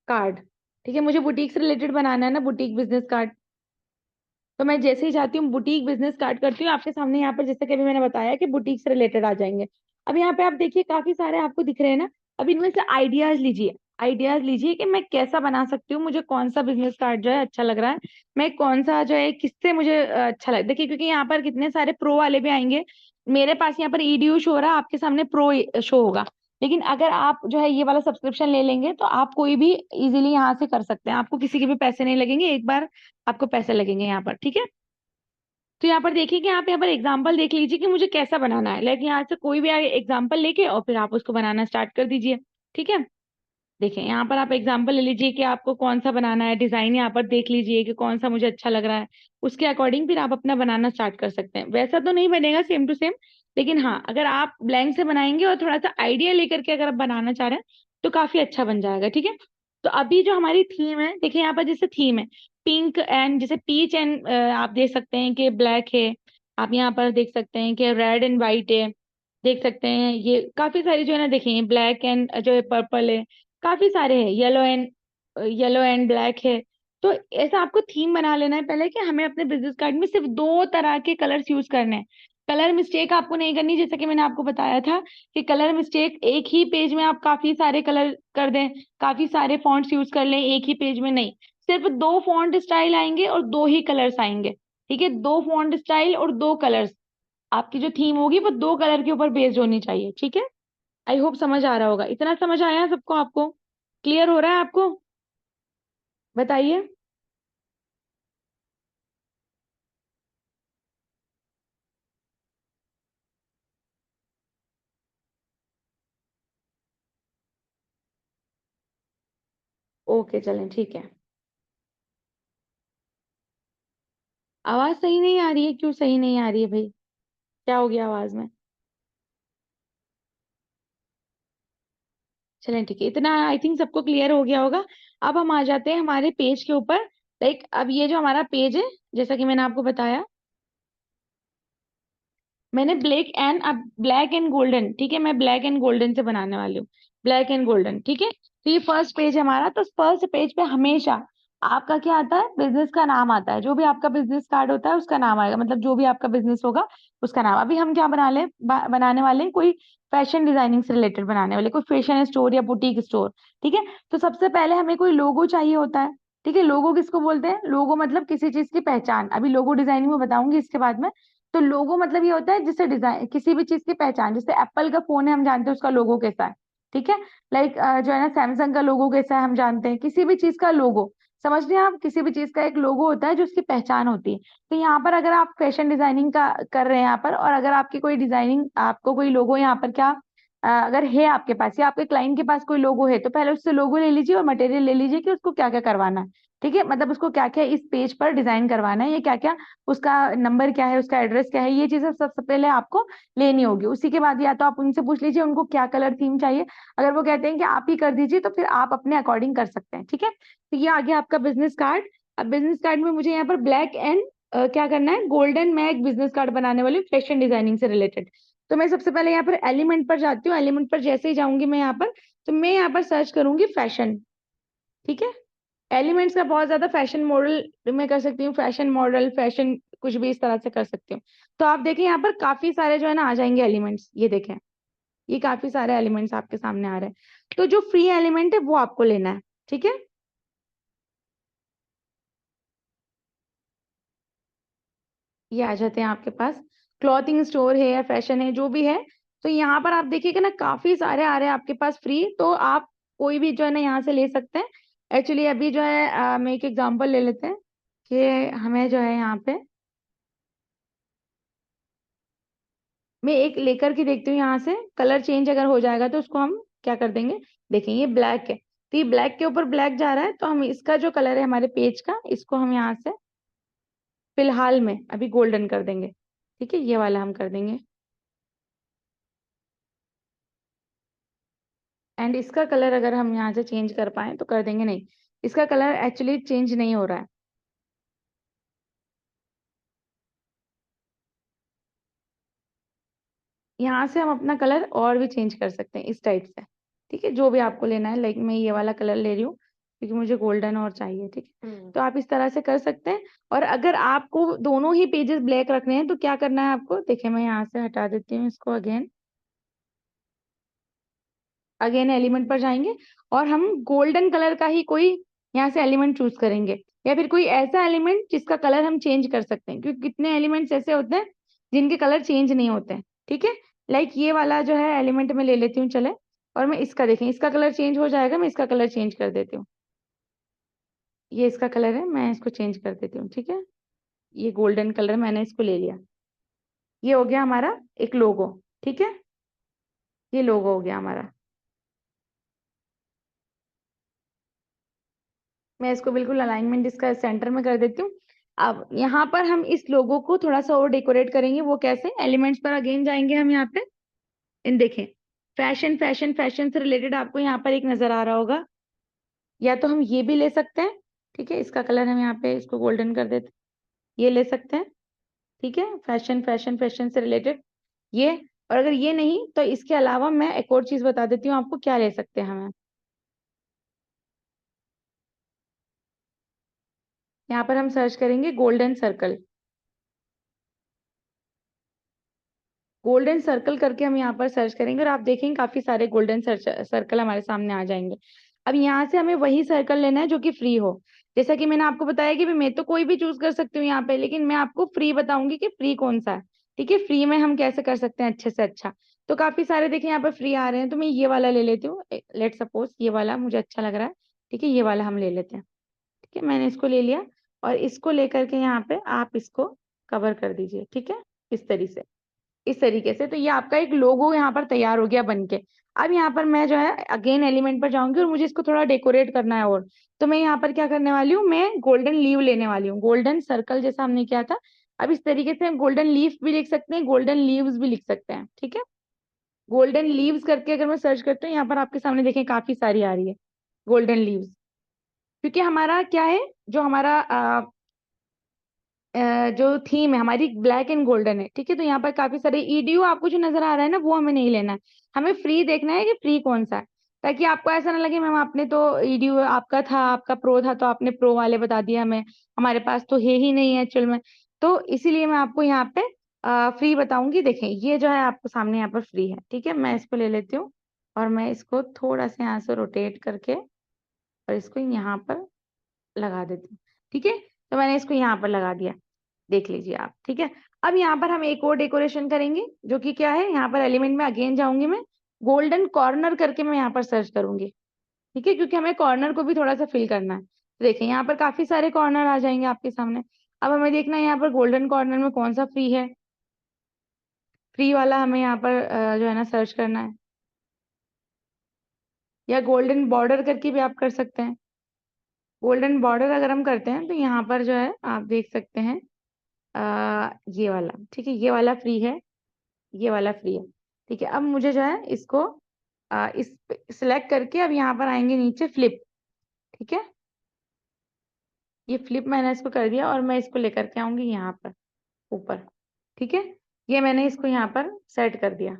Speaker 1: कार्ड। ठीक है, मुझे बुटीक से रिलेटेड बनाना है ना, बुटीक बिजनेस कार्ड। तो मैं जैसे ही चाहती हूँ बुटीक बिजनेस स्टार्ट करती हूँ, आपके सामने यहाँ पर जैसे कि अभी मैंने बताया कि बुटीक से रिलेटेड आ जाएंगे। अब यहाँ पे आप देखिए काफी सारे आपको दिख रहे हैं ना। अब इनमें से आइडियाज लीजिए, आइडियाज लीजिए कि मैं कैसा बना सकती हूँ, मुझे कौन सा बिजनेस कार्ड जो है अच्छा लग रहा है, मैं कौन सा जो है किससे मुझे अच्छा लग, देखिए क्योंकि यहाँ पर कितने सारे प्रो वाले भी आएंगे। मेरे पास यहाँ पर ईडीयू शो हो रहा है, आपके सामने प्रो शो होगा। लेकिन अगर आप जो है ये वाला सब्सक्रिप्शन ले लेंगे तो आप कोई भी इजीली यहाँ से कर सकते हैं, आपको किसी के भी पैसे नहीं लगेंगे, एक बार आपको पैसे लगेंगे यहाँ पर। ठीक है, तो यहाँ पर देखिए कि आप यहाँ पर एग्जाम्पल देख लीजिए कि मुझे कैसा बनाना है, लेकिन यहाँ से कोई भी एग्जाम्पल लेके और फिर आप उसको बनाना स्टार्ट कर दीजिए। ठीक है, देखिए यहाँ पर आप एग्जाम्पल ले लीजिए कि आपको कौन सा बनाना है, डिजाइन यहाँ पर देख लीजिए कि कौन सा मुझे अच्छा लग रहा है, उसके अकॉर्डिंग फिर आप अपना बनाना स्टार्ट कर सकते हैं। वैसा तो नहीं बनेगा सेम टू सेम, लेकिन हाँ अगर आप ब्लैंक से बनाएंगे और थोड़ा सा आइडिया लेकर के अगर आप बनाना चाह रहे हैं तो काफी अच्छा बन जाएगा। ठीक है, तो अभी जो हमारी थीम है, देखिए यहाँ पर जैसे थीम है पिंक एंड जैसे पीच एंड आप देख सकते हैं कि ब्लैक है, आप यहाँ पर देख सकते हैं कि रेड एंड व्हाइट है, देख सकते हैं ये काफी सारी जो है ना, देखिए ब्लैक एंड जो है पर्पल है, काफी सारे हैं, येलो एंड ब्लैक है। तो ऐसा आपको थीम बना लेना है पहले कि हमें अपने बिजनेस कार्ड में सिर्फ दो तरह के कलर्स यूज करने हैं। कलर मिस्टेक आपको नहीं करनी, जैसा कि मैंने आपको बताया था कि कलर मिस्टेक एक ही पेज में आप काफी सारे कलर कर दें, काफी सारे फॉन्ट्स यूज कर लें एक ही पेज में, नहीं, सिर्फ दो फॉन्ट स्टाइल आएंगे और दो ही कलर्स आएंगे। ठीक है, दो फॉन्ट स्टाइल और दो कलर्स, आपकी जो थीम होगी वो दो कलर के ऊपर बेस्ड होनी चाहिए। ठीक है, आई होप समझ आ रहा होगा, इतना समझ आया सबको, आपको क्लियर हो रहा है आपको, बताइए। ओके चलें, ठीक है। आवाज सही नहीं आ रही है, क्यों सही नहीं आ रही है भाई, क्या हो गया आवाज में? चलें ठीक है, इतना आई थिंक सबको क्लियर हो गया होगा। अब हम आ जाते हैं हमारे पेज के ऊपर। लाइक अब ये जो हमारा पेज है, जैसा कि मैंने आपको बताया, मैंने ब्लैक एंड गोल्डन, ठीक है, मैं ब्लैक एंड गोल्डन से बनाने वाली हूँ, ब्लैक एंड गोल्डन। ठीक है, तो ये फर्स्ट पेज है हमारा, तो फर्स्ट पेज पे हमेशा आपका क्या आता है, बिजनेस का नाम आता है, जो भी आपका बिजनेस कार्ड होता है उसका नाम आएगा, मतलब जो भी आपका बिजनेस होगा उसका नाम। अभी हम क्या बनाने वाले हैं, कोई फैशन डिजाइनिंग से रिलेटेड बनाने वाले, कोई फैशन स्टोर या बुटीक स्टोर। ठीक है, तो सबसे पहले हमें कोई लोगो चाहिए होता है। ठीक है, लोगो किसको बोलते हैं, लोगो मतलब किसी चीज की पहचान, अभी लोगो डिजाइनिंग में बताऊंगी इसके बाद में। तो लोगो मतलब ये होता है जिससे डिजाइन, किसी भी चीज की पहचान, जैसे एप्पल का फोन है हम जानते हैं उसका लोगो कैसा है। ठीक है, लाइक जो है ना सैमसंग का लोगो कैसा है हम जानते हैं, किसी भी चीज का लोगो, समझ रहे हैं आप, किसी भी चीज का एक लोगो होता है जो उसकी पहचान होती है। तो यहाँ पर अगर आप फैशन डिजाइनिंग का कर रहे हैं यहाँ पर, और अगर आपकी कोई डिजाइनिंग, आपको कोई लोगो यहाँ पर क्या अगर है आपके पास या आपके क्लाइंट के पास कोई लोगो है, तो पहले उससे लोगो ले लीजिए और मटेरियल ले लीजिए कि उसको क्या क्या करवाना है। ठीक है, मतलब उसको क्या क्या इस पेज पर डिजाइन करवाना है, ये क्या क्या, उसका नंबर क्या है, उसका एड्रेस क्या है, ये चीजें सबसे पहले आपको लेनी होगी। उसी के बाद या तो आप उनसे पूछ लीजिए उनको क्या कलर थीम चाहिए। अगर वो कहते हैं कि आप ही कर दीजिए, तो फिर आप अपने अकॉर्डिंग कर सकते हैं। ठीक है, तो ये आ गया आपका बिजनेस कार्ड। अब बिजनेस कार्ड में मुझे यहाँ पर ब्लैक एंड क्या करना है, गोल्डन, मैं एक बिजनेस कार्ड बनाने वाली हूँ फैशन डिजाइनिंग से रिलेटेड। तो मैं सबसे पहले यहाँ पर एलिमेंट पर जाती हूँ। एलिमेंट पर जैसे ही जाऊंगी मैं यहाँ पर, तो मैं यहाँ पर सर्च करूंगी फैशन। ठीक है, एलिमेंट्स का बहुत ज्यादा फैशन मॉडल मैं कर सकती हूँ, फैशन मॉडल, फैशन कुछ भी इस तरह से कर सकती हूँ। तो आप देखें यहाँ पर काफी सारे जो है ना आ जाएंगे एलिमेंट्स, ये देखें, ये काफी सारे एलिमेंट्स आपके सामने आ रहे हैं। तो जो फ्री एलिमेंट है वो आपको लेना है। ठीक है, ये आ जाते हैं आपके पास। क्लॉथिंग स्टोर है या फैशन है जो भी है, तो यहाँ पर आप देखिएगा ना काफी सारे आ रहे हैं आपके पास फ्री, तो आप कोई भी जो है ना यहाँ से ले सकते हैं। एक्चुअली अभी जो है मैं एक एग्जांपल ले लेते हैं कि हमें जो है यहाँ पे, मैं एक लेकर के देखती हूँ यहाँ से, कलर चेंज अगर हो जाएगा तो उसको हम क्या कर देंगे। देखें ये ब्लैक है, तो ये ब्लैक के ऊपर ब्लैक जा रहा है, तो हम इसका जो कलर है हमारे पेज का, इसको हम यहाँ से फिलहाल में अभी गोल्डन कर देंगे। ठीक है, ये वाला हम कर देंगे। एंड इसका कलर अगर हम यहाँ से चेंज कर पाए तो कर देंगे, नहीं इसका कलर एक्चुअली चेंज नहीं हो रहा है। यहाँ से हम अपना कलर और भी चेंज कर सकते हैं इस टाइप से। ठीक है, जो भी आपको लेना है, लाइक मैं ये वाला कलर ले रही हूँ क्योंकि मुझे गोल्डन और चाहिए। ठीक है, तो आप इस तरह से कर सकते हैं। और अगर आपको दोनों ही पेजेस ब्लैक रखने हैं तो क्या करना है आपको, देखिए मैं यहाँ से हटा देती हूँ इसको। अगेन अगेन एलिमेंट पर जाएंगे और हम गोल्डन कलर का ही कोई यहाँ से एलिमेंट चूज करेंगे, या फिर कोई ऐसा एलिमेंट जिसका कलर हम चेंज कर सकते हैं, क्योंकि कितने एलिमेंट्स ऐसे होते हैं जिनके कलर चेंज नहीं होते हैं। ठीक है, लाइक ये वाला जो है एलिमेंट में ले लेती हूँ चले, और मैं इसका देखें, इसका कलर चेंज हो जाएगा, मैं इसका कलर चेंज कर देती हूँ। ये इसका कलर है, मैं इसको चेंज कर देती हूँ। ठीक है, ये गोल्डन कलर मैंने इसको ले लिया। ये हो गया हमारा एक लोगो। ठीक है, ये लोगो हो गया हमारा। मैं इसको बिल्कुल अलाइनमेंट इसका सेंटर में कर देती हूँ। अब यहाँ पर हम इस लोगो को थोड़ा सा और डेकोरेट करेंगे। वो कैसे, एलिमेंट्स पर अगेन जाएंगे हम यहाँ पे। इन देखें, फैशन फैशन फैशन से रिलेटेड आपको यहाँ पर एक नजर आ रहा होगा, या तो हम ये भी ले सकते हैं। ठीक है, इसका कलर हम यहाँ पे इसको गोल्डन कर देते हैं, ये ले सकते हैं। ठीक है, फैशन फैशन फैशन से रिलेटेड ये। और अगर ये नहीं तो इसके अलावा मैं एक और चीज बता देती हूँ आपको क्या ले सकते हैं हमें। यहाँ पर हम सर्च करेंगे गोल्डन सर्कल। गोल्डन सर्कल करके हम यहाँ पर सर्च करेंगे और आप देखेंगे काफी सारे गोल्डन सर्कल हमारे सामने आ जाएंगे। अब यहाँ से हमें वही सर्कल लेना है जो कि फ्री हो। जैसा कि मैंने आपको बताया कि भी मैं तो कोई भी चूज कर सकती हूँ यहाँ पे, लेकिन मैं आपको फ्री बताऊंगी कि फ्री कौन सा है। ठीक है, फ्री में हम कैसे कर सकते हैं अच्छे से अच्छा। तो काफी सारे देखिए यहाँ पर फ्री आ रहे हैं, तो मैं ये वाला ले लेती हूँ। लेट सपोज ये वाला मुझे अच्छा लग रहा है। ठीक है, ये वाला हम ले लेते हैं। ठीक है, मैंने इसको ले लिया और इसको लेकर के यहाँ पे आप इसको कवर कर दीजिए। ठीक है, इस तरीके से, इस तरीके से। तो ये आपका एक लोगो यहाँ पर तैयार हो गया बन के। अब यहाँ पर मैं जो है अगेन एलिमेंट पर जाऊंगी और मुझे इसको थोड़ा डेकोरेट करना है और, तो मैं यहाँ पर क्या करने वाली हूँ, मैं गोल्डन लीव लेने वाली हूँ। गोल्डन सर्कल जैसा हमने किया था, अब इस तरीके से गोल्डन लीफ भी लिख सकते हैं, गोल्डन लीव्स भी लिख सकते हैं। ठीक है, गोल्डन लीव्स करके अगर मैं सर्च करती हूँ यहाँ पर आपके सामने देखें काफी सारी आ रही है गोल्डन लीव्स। क्योंकि हमारा क्या है, जो हमारा जो थीम है हमारी ब्लैक एंड गोल्डन है। ठीक है, तो यहाँ पर काफी सारे ईडीयू आपको जो नजर आ रहा है ना, वो हमें नहीं लेना है। हमें फ्री देखना है कि फ्री कौन सा है, ताकि आपको ऐसा ना लगे मैम आपने तो ईडीयू आपका था, आपका प्रो था तो आपने प्रो वाले बता दिया हमें, हमारे पास तो है ही नहीं है एक्चुअल में। तो इसीलिए मैं आपको यहाँ पे फ्री बताऊंगी। देखें ये जो है आपको सामने यहाँ पर फ्री है। ठीक है, मैं इसको ले लेती हूँ और मैं इसको थोड़ा सा यहाँ से रोटेट करके और इसको यहाँ पर लगा देती हूँ। ठीक है, तो मैंने इसको यहाँ पर लगा दिया, देख लीजिए आप। ठीक है, अब यहाँ पर हम एक और डेकोरेशन करेंगे जो कि क्या है, यहाँ पर एलिमेंट में अगेन जाऊंगी मैं, गोल्डन कॉर्नर करके मैं यहाँ पर सर्च करूंगी। ठीक है, क्योंकि हमें कॉर्नर को भी थोड़ा सा फिल करना है। तो देखिए यहाँ पर काफी सारे कॉर्नर आ जाएंगे आपके सामने। अब हमें देखना है यहाँ पर गोल्डन कॉर्नर में कौन सा फ्री है। फ्री वाला हमें यहाँ पर जो है ना सर्च करना है। या गोल्डन बॉर्डर करके भी आप कर सकते हैं। गोल्डन बॉर्डर अगर हम करते हैं तो यहाँ पर जो है आप देख सकते हैं ये वाला, ठीक है, ये वाला फ्री है, ये वाला फ्री है। ठीक है, अब मुझे जो है इसको इस सिलेक्ट करके अब यहाँ पर आएंगे नीचे फ्लिप। ठीक है, ये फ्लिप मैंने इसको कर दिया और मैं इसको लेकर के आऊंगी यहाँ पर ऊपर। ठीक है, ये मैंने इसको यहाँ पर सेट कर दिया।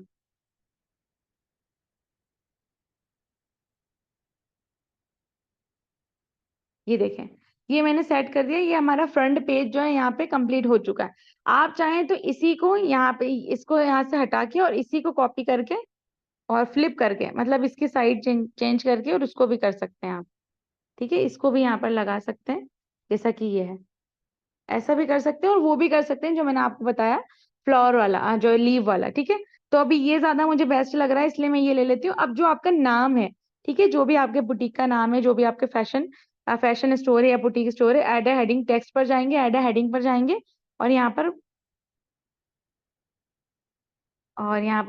Speaker 1: ये देखें, ये मैंने सेट कर दिया, ये हमारा फ्रंट पेज जो है यहाँ पे कंप्लीट हो चुका है। आप चाहें तो इसी को यहाँ पे, इसको यहाँ से हटा के और इसी को कॉपी करके और फ्लिप करके, मतलब इसकी साइड चेंज करके और उसको भी कर सकते हैं आप। ठीक है, इसको भी यहाँ पर लगा सकते हैं जैसा कि ये है, ऐसा भी कर सकते हैं और वो भी कर सकते हैं जो मैंने आपको बताया, फ्लावर वाला, जो लीव वाला। ठीक है, तो अभी ये ज्यादा मुझे बेस्ट लग रहा है इसलिए मैं ये ले लेती हूँ। अब जो आपका नाम है, ठीक है, जो भी आपके बुटीक का नाम है, जो भी आपके फैशन स्टोर है या बुटीक स्टोर है, ऐड अ हेडिंग टेक्स्ट पर जाएंगे, ऐड अ हेडिंग पर जाएंगे और यहाँ पर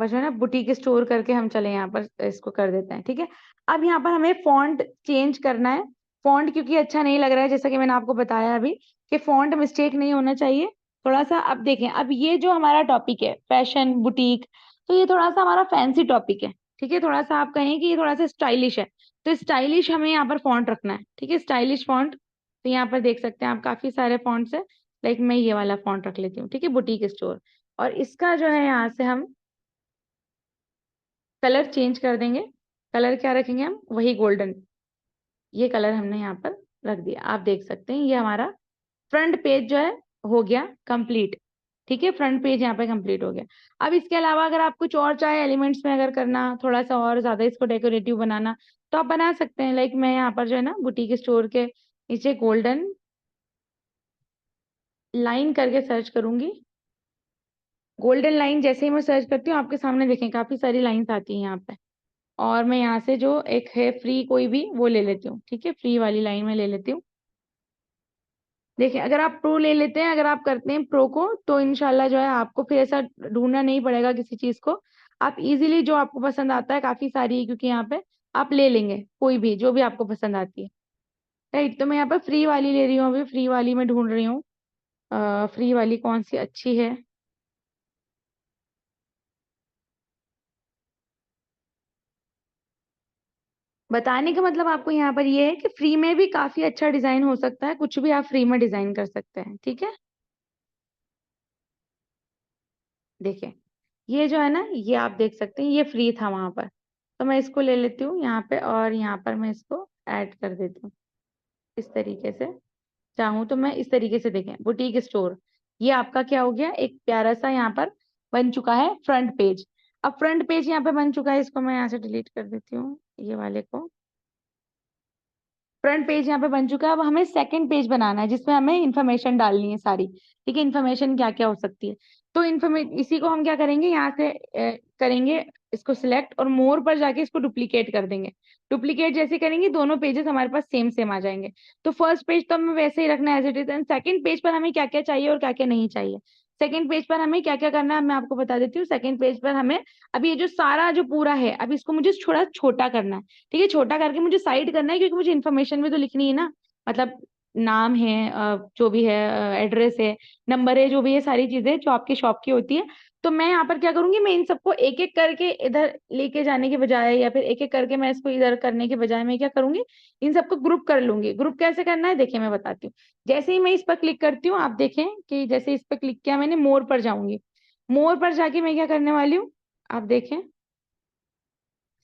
Speaker 1: जो है ना बुटीक स्टोर करके हम चले यहाँ पर इसको कर देते हैं। ठीक है, अब यहाँ पर हमें फॉन्ट चेंज करना है। फॉन्ट क्योंकि अच्छा नहीं लग रहा है, जैसा कि मैंने आपको बताया अभी कि फॉन्ट मिस्टेक नहीं होना चाहिए थोड़ा सा। अब देखें, अब ये जो हमारा टॉपिक है फैशन बुटीक, तो ये थोड़ा सा हमारा फैंसी टॉपिक है। ठीक है, थोड़ा सा आप कहें कि ये थोड़ा सा स्टाइलिश है, तो स्टाइलिश हमें यहाँ पर फॉन्ट रखना है। ठीक है, स्टाइलिश फॉन्ट, तो यहाँ पर देख सकते हैं आप काफी सारे फॉन्ट्स है। लाइक मैं ये वाला फॉन्ट रख लेती हूँ। ठीक है, बुटीक स्टोर, और इसका जो है यहाँ से हम कलर चेंज कर देंगे। कलर क्या रखेंगे हम, वही गोल्डन, ये कलर हमने यहाँ पर रख दिया। आप देख सकते हैं ये हमारा फ्रंट पेज जो है हो गया कंप्लीट। ठीक है, फ्रंट पेज यहाँ पे कंप्लीट हो गया। अब इसके अलावा अगर आप कुछ और चाहे एलिमेंट्स में अगर करना, थोड़ा सा और ज्यादा इसको डेकोरेटिव बनाना, तो आप बना सकते हैं। लाइक मैं यहाँ पर जो है ना बुटीक स्टोर के नीचे गोल्डन लाइन करके सर्च करूंगी। गोल्डन लाइन जैसे ही मैं सर्च करती हूँ आपके सामने देखें काफी सारी लाइंस आती हैं यहाँ पे। और मैं यहाँ से जो एक है फ्री कोई भी वो ले लेती हूँ। ठीक है, फ्री वाली लाइन में ले लेती हूँ। देखिए, अगर आप प्रो ले लेते हैं, अगर आप करते हैं प्रो को, तो इनशाला जो है आपको फिर ऐसा ढूंढना नहीं पड़ेगा किसी चीज को। आप इजीली जो आपको पसंद आता है, काफी सारी है क्योंकि यहाँ पे, आप ले लेंगे कोई भी जो भी आपको पसंद आती है। राइट, तो मैं यहाँ पर फ्री वाली ले रही हूँ, अभी फ्री वाली में ढूंढ रही हूँ फ्री वाली कौन सी अच्छी है। बताने का मतलब आपको यहाँ पर ये है कि फ्री में भी काफी अच्छा डिजाइन हो सकता है, कुछ भी आप फ्री में डिजाइन कर सकते हैं। ठीक है, देखिए, ये जो है ना, ये आप देख सकते हैं ये फ्री था वहां पर, तो मैं इसको ले लेती हूँ यहाँ पे और यहाँ पर मैं इसको ऐड कर देती हूँ इस तरीके से। चाहूँ तो मैं इस तरीके से, देखें बुटीक स्टोर, ये आपका क्या हो गया, एक प्यारा सा यहाँ पर बन चुका है फ्रंट पेज। अब फ्रंट पेज यहाँ पे बन चुका है, इसको मैं यहाँ से डिलीट कर देती हूँ ये वाले को। फ्रंट पेज यहाँ पे बन चुका है। अब हमें सेकंड पेज बनाना है जिसमें हमें इन्फॉर्मेशन डालनी है सारी। ठीक है, इन्फॉर्मेशन क्या क्या हो सकती है, तो इसी को हम क्या करेंगे, यहाँ से करेंगे इसको सिलेक्ट और मोर पर जाके इसको डुप्लीकेट कर देंगे। डुप्लीकेट जैसे करेंगे दोनों पेजेस हमारे पास सेम सेम आ जाएंगे। तो फर्स्ट पेज तो हमें वैसे ही रखना है as it is, and second page पर हमें क्या क्या चाहिए और क्या क्या नहीं चाहिए। सेकंड पेज पर हमें क्या क्या करना है मैं आपको बता देती हूँ। सेकंड पेज पर हमें, अब ये जो सारा जो पूरा है, अब इसको मुझे थोड़ा छोटा करना है। ठीक है, छोटा करके मुझे साइड करना है क्योंकि मुझे इन्फॉर्मेशन भी तो लिखनी है ना। मतलब नाम है, जो भी है, एड्रेस है, नंबर है, जो भी है, सारी चीजें जो आपकी शॉप की होती है। तो मैं यहाँ पर क्या करूंगी, मैं इन सबको एक एक करके इधर लेके जाने के बजाय या फिर एक एक करके मैं इसको इधर करने के बजाय मैं क्या करूंगी, इन सबको ग्रुप कर लूंगी। ग्रुप कैसे करना है देखिए मैं बताती हूँ। जैसे ही मैं इस पर क्लिक करती हूँ, आप देखें कि जैसे इस पर क्लिक किया मैंने, मोर पर जाऊंगी। मोर पर जाके मैं क्या करने वाली हूँ, आप देखें,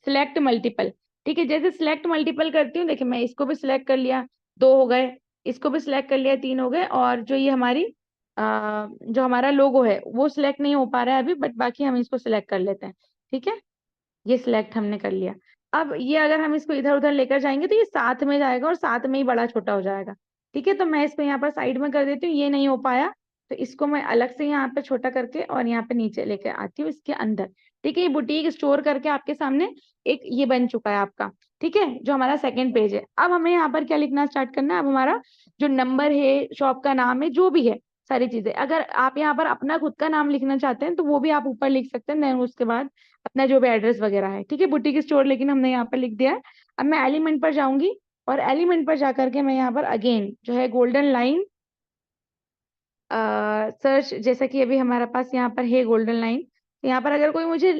Speaker 1: सिलेक्ट मल्टीपल। ठीक है, जैसे सिलेक्ट मल्टीपल करती हूँ, देखिए मैं इसको भी सिलेक्ट कर लिया, दो हो गए, इसको भी सिलेक्ट कर लिया, तीन हो गए, और जो ये हमारी जो हमारा लोगो है वो सिलेक्ट नहीं हो पा रहा है अभी, बट बाकी हम इसको सिलेक्ट कर लेते हैं। ठीक है, ये सिलेक्ट हमने कर लिया। अब ये अगर हम इसको इधर उधर लेकर जाएंगे तो ये साथ में जाएगा और साथ में ही बड़ा छोटा हो जाएगा। ठीक है, तो मैं इसको यहाँ पर साइड में कर देती हूँ, ये नहीं हो पाया तो इसको मैं अलग से यहाँ पे छोटा करके और यहाँ पे नीचे लेकर आती हूँ इसके अंदर। ठीक है, ये बुटीक स्टोर करके आपके सामने एक ये बन चुका है आपका। ठीक है, जो हमारा सेकंड पेज है। अब हमें यहाँ पर क्या लिखना स्टार्ट करना है, अब हमारा जो नंबर है, शॉप का नाम है, जो भी है, सारी चीजें। अगर आप यहाँ पर अपना खुद का नाम लिखना चाहते हैं तो वो भी आप ऊपर लिख सकते हैं, देन उसके बाद अपना जो भी एड्रेस वगैरह है, ठीक है, बुटीक स्टोर लेकिन हमने यहाँ पर लिख दिया है। अब मैं एलिमेंट पर जाऊंगी और एलिमेंट पर जाकर के मैं यहाँ पर अगेन जो है गोल्डन लाइन सर्च, जैसा कि अभी हमारे पास यहाँ पर है गोल्डन लाइन, यहाँ पर अगर कोई मुझे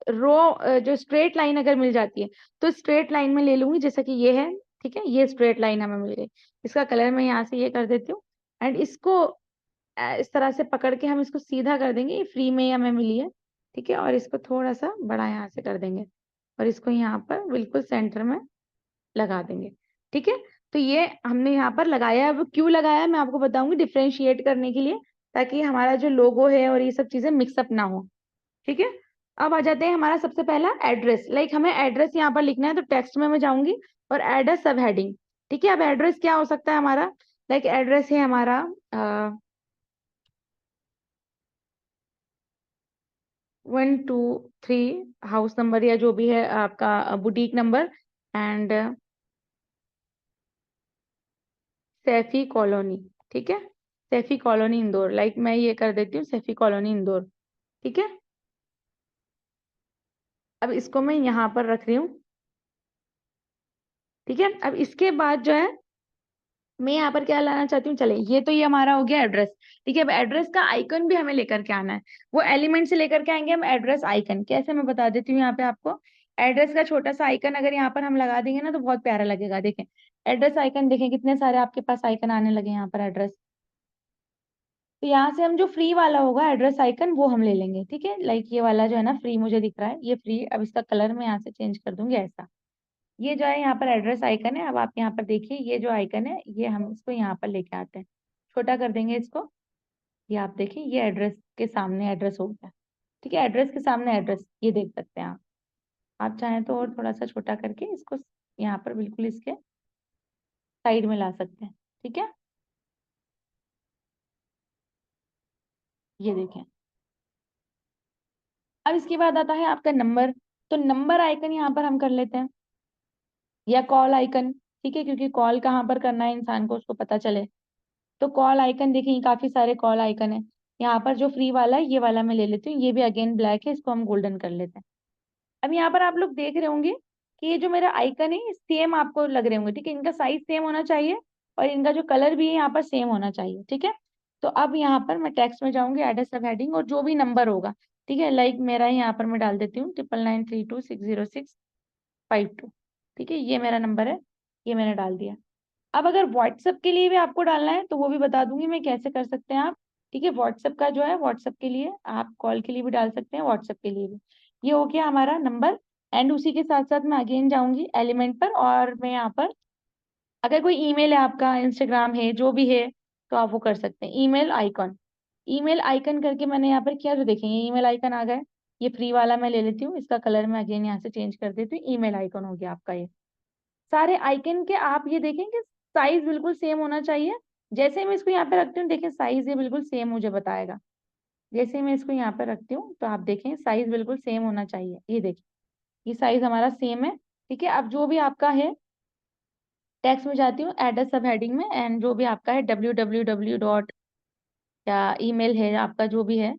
Speaker 1: रो जो स्ट्रेट लाइन अगर मिल जाती है तो स्ट्रेट लाइन में ले लूंगी, जैसा कि ये है, ठीक है, ये स्ट्रेट लाइन हमें मिल गई। इसका कलर मैं यहाँ से ये कर देती हूँ एंड इसको इस तरह से पकड़ के हम इसको सीधा कर देंगे, ये फ्री में ही हमें मिली है, ठीक है, और इसको थोड़ा सा बड़ा यहाँ से कर देंगे और इसको यहाँ पर बिल्कुल सेंटर में लगा देंगे, ठीक है। तो ये हमने यहाँ पर लगाया है। वो क्यों लगाया है मैं आपको बताऊंगी, डिफ्रेंशिएट करने के लिए, ताकि हमारा जो लोगो है और ये सब चीजें मिक्सअप ना हो, ठीक है। अब आ जाते हैं हमारा सबसे पहला एड्रेस, लाइक हमें एड्रेस यहाँ पर लिखना है, तो टेक्स्ट में मैं जाऊंगी और एड अ सब हेडिंग, ठीक है। अब एड्रेस क्या हो सकता है हमारा, लाइक एड्रेस है हमारा 123 हाउस नंबर या जो भी है आपका boutique number and Saifee colony, ठीक है, सैफी कॉलोनी इंदौर, लाइक मैं ये कर देती हूँ सैफी कॉलोनी इंदौर, ठीक है। अब इसको मैं यहाँ पर रख रही हूँ, ठीक है। अब इसके बाद जो है मैं यहाँ पर क्या लाना चाहती हूँ, चले ये तो ये हमारा हो गया एड्रेस, ठीक है। अब एड्रेस का आइकन भी हमें लेकर के आना है, वो एलिमेंट से लेकर के आएंगे हम एड्रेस आइकन, कैसे मैं बता देती हूँ यहाँ पे आपको। एड्रेस का छोटा सा आइकन अगर यहाँ पर हम लगा देंगे ना तो बहुत प्यारा लगेगा, देखें एड्रेस आइकन, देखें कितने सारे आपके पास आइकन आने लगे यहाँ पर एड्रेस। तो यहाँ से हम जो फ्री वाला होगा एड्रेस आइकन वो हम ले लेंगे, ठीक है, लाइक ये वाला जो है ना फ्री मुझे दिख रहा है, ये फ्री, अब इसका कलर मैं यहाँ से चेंज कर दूंगी ऐसा। ये जो है यहाँ पर एड्रेस आइकन है, अब आप यहाँ पर देखिए ये जो आइकन है ये हम इसको यहाँ पर लेके आते हैं, छोटा कर देंगे इसको, ये आप देखिए ये एड्रेस के सामने एड्रेस हो गया, ठीक है, एड्रेस के सामने एड्रेस ये देख सकते हैं आप चाहें तो और थोड़ा सा छोटा करके इसको यहाँ पर बिल्कुल इसके साइड में ला सकते हैं, ठीक है, ये देखें। अब इसके बाद आता है आपका नंबर, तो नंबर आइकन यहाँ पर हम कर लेते हैं, या कॉल आइकन, ठीक है, क्योंकि कॉल कहाँ पर करना है इंसान को उसको पता चले। तो कॉल आइकन देखिए ये काफी सारे कॉल आइकन है, यहाँ पर जो फ्री वाला है ये वाला मैं ले लेती हूँ, ये भी अगेन ब्लैक है, इसको हम गोल्डन कर लेते हैं। अब यहाँ पर आप लोग देख रहे होंगे कि ये जो मेरा आइकन है सेम आपको लग रहे होंगे, ठीक है, इनका साइज सेम होना चाहिए और इनका जो कलर भी है यहाँ पर सेम होना चाहिए, ठीक है। तो अब यहाँ पर मैं टेक्स्ट में जाऊंगी, एड सब हेडिंग, और जो भी नंबर होगा, ठीक है, लाइक मेरा यहाँ पर मैं डाल देती हूँ 9993260652, ठीक है, ये मेरा नंबर है, ये मैंने डाल दिया। अब अगर व्हाट्सएप के लिए भी आपको डालना है तो वो भी बता दूंगी मैं कैसे कर सकते हैं आप, ठीक है। व्हाट्सएप का जो है व्हाट्सएप के लिए आप कॉल के लिए भी डाल सकते हैं, व्हाट्सएप के लिए भी। ये हो गया हमारा नंबर एंड उसी के साथ साथ मैं अगेन जाऊंगी एलिमेंट पर और मैं यहाँ पर अगर कोई ईमेल है आपका, इंस्टाग्राम है, जो भी है, तो आप वो कर सकते हैं, ईमेल आइकन। ईमेल आइकन करके मैंने यहाँ पर किया तो देखेंगे ईमेल आइकन आ गए, ये फ्री वाला मैं ले लेती हूँ, इसका कलर मैं अगेन यहाँ से चेंज कर देती हूँ, ईमेल आइकन हो गया आपका ये। सारे आइकन के आप ये देखें कि साइज बिल्कुल सेम होना चाहिए, जैसे मैं इसको यहाँ पे रखती हूँ देखें साइज ये बिल्कुल सेम मुझे बताएगा, जैसे मैं इसको यहाँ पे रखती हूँ तो आप देखें साइज बिल्कुल सेम होना चाहिए, ये देखिए ये साइज हमारा सेम है, ठीक है। अब जो भी आपका है टेक्स्ट में जाती हूँ एड सब हेडिंग में एंड जो भी आपका है www डॉट या ईमेल है आपका जो भी है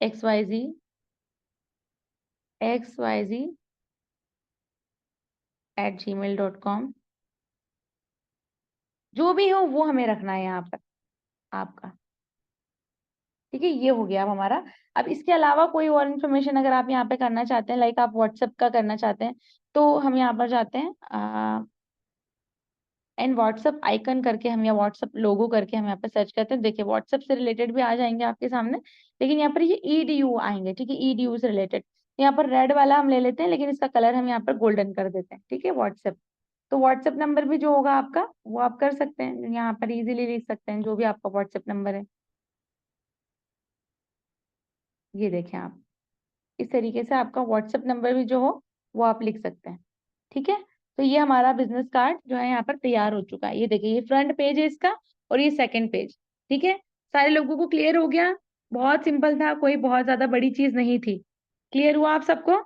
Speaker 1: xyz@gmail.com, जो भी हो वो हमें रखना है यहाँ पर आपका, ठीक है, ये हो गया अब हमारा। अब इसके अलावा कोई और इन्फॉर्मेशन अगर आप यहाँ पे करना चाहते हैं, लाइक आप व्हाट्सएप का करना चाहते हैं, तो हम यहाँ पर जाते हैं एंड व्हाट्सएप आइकन करके हम या व्हाट्सएप लोगो करके हम यहाँ पे सर्च करते हैं, देखिए व्हाट्सएप से रिलेटेड भी आ जाएंगे आपके सामने, लेकिन यहाँ पर ये ईडीयू आएंगे, ठीक है, ईडीयू से रिलेटेड। यहाँ पर रेड वाला हम ले लेते हैं लेकिन इसका कलर हम यहाँ पर गोल्डन कर देते हैं, ठीक है, व्हाट्सएप। तो व्हाट्सएप नंबर भी जो होगा आपका वो आप कर सकते हैं, यहाँ पर इजीली लिख सकते हैं जो भी आपका व्हाट्सएप नंबर है, ये देखें आप, इस तरीके से आपका व्हाट्सएप नंबर भी जो हो वो आप लिख सकते हैं, ठीक है। तो ये हमारा बिजनेस कार्ड जो है यहाँ पर तैयार हो चुका है, ये देखिए ये फ्रंट पेज है इसका और ये सेकंड पेज, ठीक है। सारे लोगों को क्लियर हो गया, बहुत सिंपल था, कोई बहुत ज्यादा बड़ी चीज नहीं थी, क्लियर हुआ आप सबको।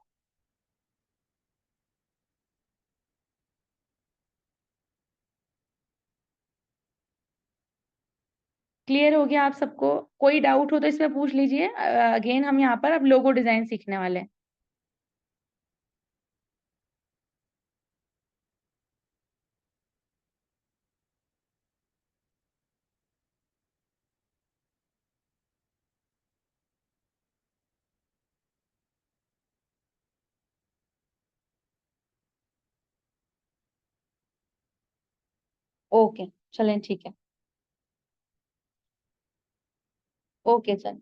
Speaker 1: क्लियर हो गया आप सबको, कोई डाउट हो तो इसमें पूछ लीजिए, अगेन हम यहाँ पर अब लोगो डिजाइन सीखने वाले हैं। ओके, चलें ठीक है। Okay sir.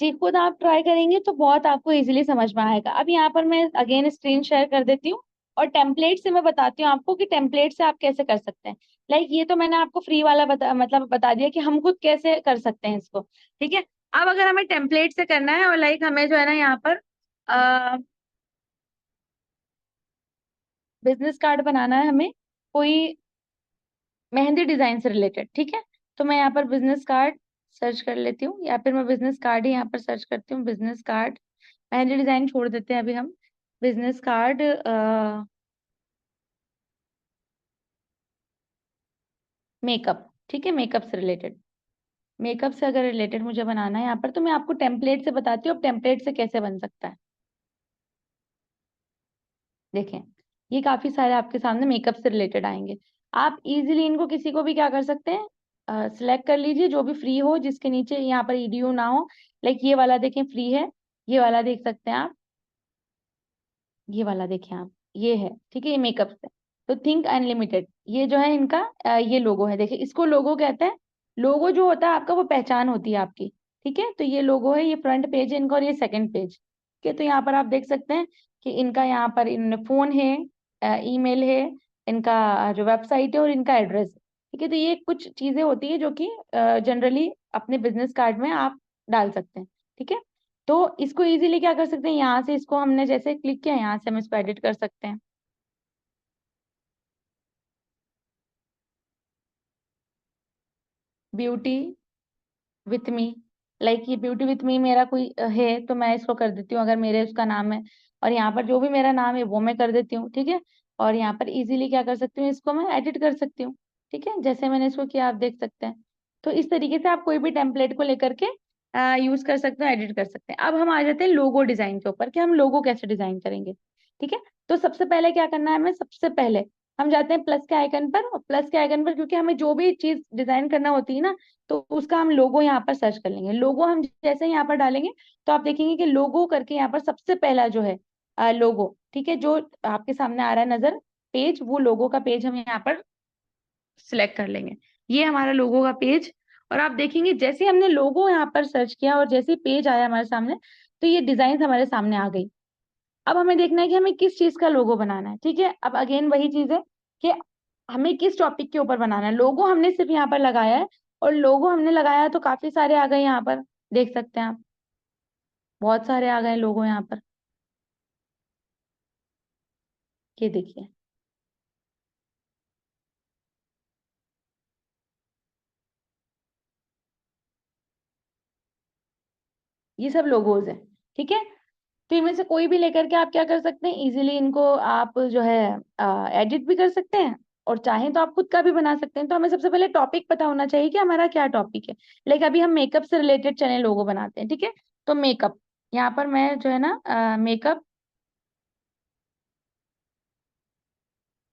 Speaker 1: जी, खुद आप ट्राई करेंगे तो बहुत आपको इजीली समझ में आएगा। अब यहाँ पर मैं अगेन स्क्रीन शेयर कर देती हूँ, और टेम्पलेट से मैं बताती हूँ आपको कि टेम्पलेट से आप कैसे कर सकते हैं। लाइक ये तो मैंने आपको फ्री वाला मतलब बता दिया कि हम खुद कैसे कर सकते हैं इसको। ठीक है। अब अगर हमें टेम्पलेट से करना है, और लाइक हमें जो है ना यहाँ पर बिजनेस कार्ड बनाना है हमें, कोई मेहंदी डिजाइन से रिलेटेड, ठीक है। तो मैं यहाँ पर बिजनेस कार्ड सर्च कर लेती हूँ, या फिर मैं बिजनेस कार्ड ही यहाँ पर सर्च करती हूँ, बिजनेस कार्ड। मेहंदी डिजाइन छोड़ देते हैं अभी हम। बिजनेस कार्ड मेकअप, ठीक है, मेकअप से रिलेटेड। मेकअप से अगर रिलेटेड मुझे बनाना है यहाँ पर, तो मैं आपको टेम्पलेट से बताती हूँ अब टेम्पलेट से कैसे बन सकता है। देखें, ये काफी सारे आपके सामने मेकअप से रिलेटेड आएंगे। आप इजीली इनको किसी को भी क्या कर सकते हैं, सिलेक्ट कर लीजिए जो भी फ्री हो, जिसके नीचे यहाँ पर ईडीयू ना हो। लाइक ये वाला देखें फ्री है, ये वाला देख सकते हैं आप, ये वाला देखें आप, ये है, ठीक है, ये मेकअप से। तो थिंक अनलिमिटेड, ये जो है इनका ये लोगो है, देखिए इसको लोगो कहते हैं। लोगो जो होता है आपका, वो पहचान होती है आपकी। ठीक है, तो ये लोगो है, ये फ्रंट पेज है इनका, और ये सेकंड पेज। ठीक है, तो यहाँ पर आप देख सकते हैं कि इनका यहाँ पर इन फोन है, ईमेल है, इनका जो वेबसाइट है, और इनका एड्रेस है। ठीक है, तो ये कुछ चीजें होती है जो कि जनरली अपने बिजनेस कार्ड में आप डाल सकते हैं। ठीक है, तो इसको इजीली क्या कर सकते हैं, यहाँ से इसको हमने जैसे क्लिक किया, यहाँ से हम इसको एडिट कर सकते हैं। ब्यूटी विथ मी, लाइक ये ब्यूटी विथ मी मेरा कोई है, तो मैं इसको कर देती हूँ, अगर मेरे उसका नाम है। और यहाँ पर जो भी मेरा नाम है वो मैं कर देती हूँ, ठीक है। और यहाँ पर इजीली क्या कर सकती हूँ, इसको मैं एडिट कर सकती हूँ। ठीक है, जैसे मैंने इसको किया आप देख सकते हैं। तो इस तरीके से आप कोई भी टेम्पलेट को लेकर के यूज कर सकते हैं, एडिट कर सकते हैं। अब हम आ जाते हैं लोगो डिजाइन के ऊपर, कि हम लोगो कैसे डिजाइन करेंगे। ठीक है, तो सबसे पहले क्या करना है हमें, सबसे पहले हम जाते हैं प्लस के आइकन पर, और प्लस के आइकन पर क्योंकि हमें जो भी चीज डिजाइन करना होती है ना, तो उसका हम लोगो यहाँ पर सर्च कर लेंगे। लोगो हम जैसे ही यहाँ पर डालेंगे, तो आप देखेंगे कि लोगो करके यहाँ पर सबसे पहला जो है लोगो, ठीक है, जो आपके सामने आ रहा है नजर पेज, वो लोगो का पेज हम यहाँ पर सिलेक्ट कर लेंगे। ये हमारा लोगो का पेज। और आप देखेंगे जैसे ही हमने लोगो यहाँ पर सर्च किया, और जैसे ही पेज आया हमारे सामने, तो ये डिजाइन हमारे सामने आ गई। अब हमें देखना है कि हमें किस चीज का लोगो बनाना है। ठीक है, अब अगेन वही चीज है कि हमें किस टॉपिक के ऊपर बनाना है। लोगो हमने सिर्फ यहाँ पर लगाया है, और लोगो हमने लगाया है तो काफी सारे आ गए यहाँ पर, देख सकते हैं आप, बहुत सारे आ गए लोगो यहाँ पर। ये देखिए, ये सब लोगोज है। ठीक है, तो इनमें से कोई भी लेकर के आप क्या कर सकते हैं, इजीली इनको आप जो है एडिट भी कर सकते हैं, और चाहें तो आप खुद का भी बना सकते हैं। तो हमें सबसे पहले टॉपिक पता होना चाहिए कि हमारा क्या टॉपिक है। लाइक अभी हम मेकअप से रिलेटेड चने लोगो बनाते हैं, ठीक है। तो मेकअप, यहाँ पर मैं जो है ना मेकअप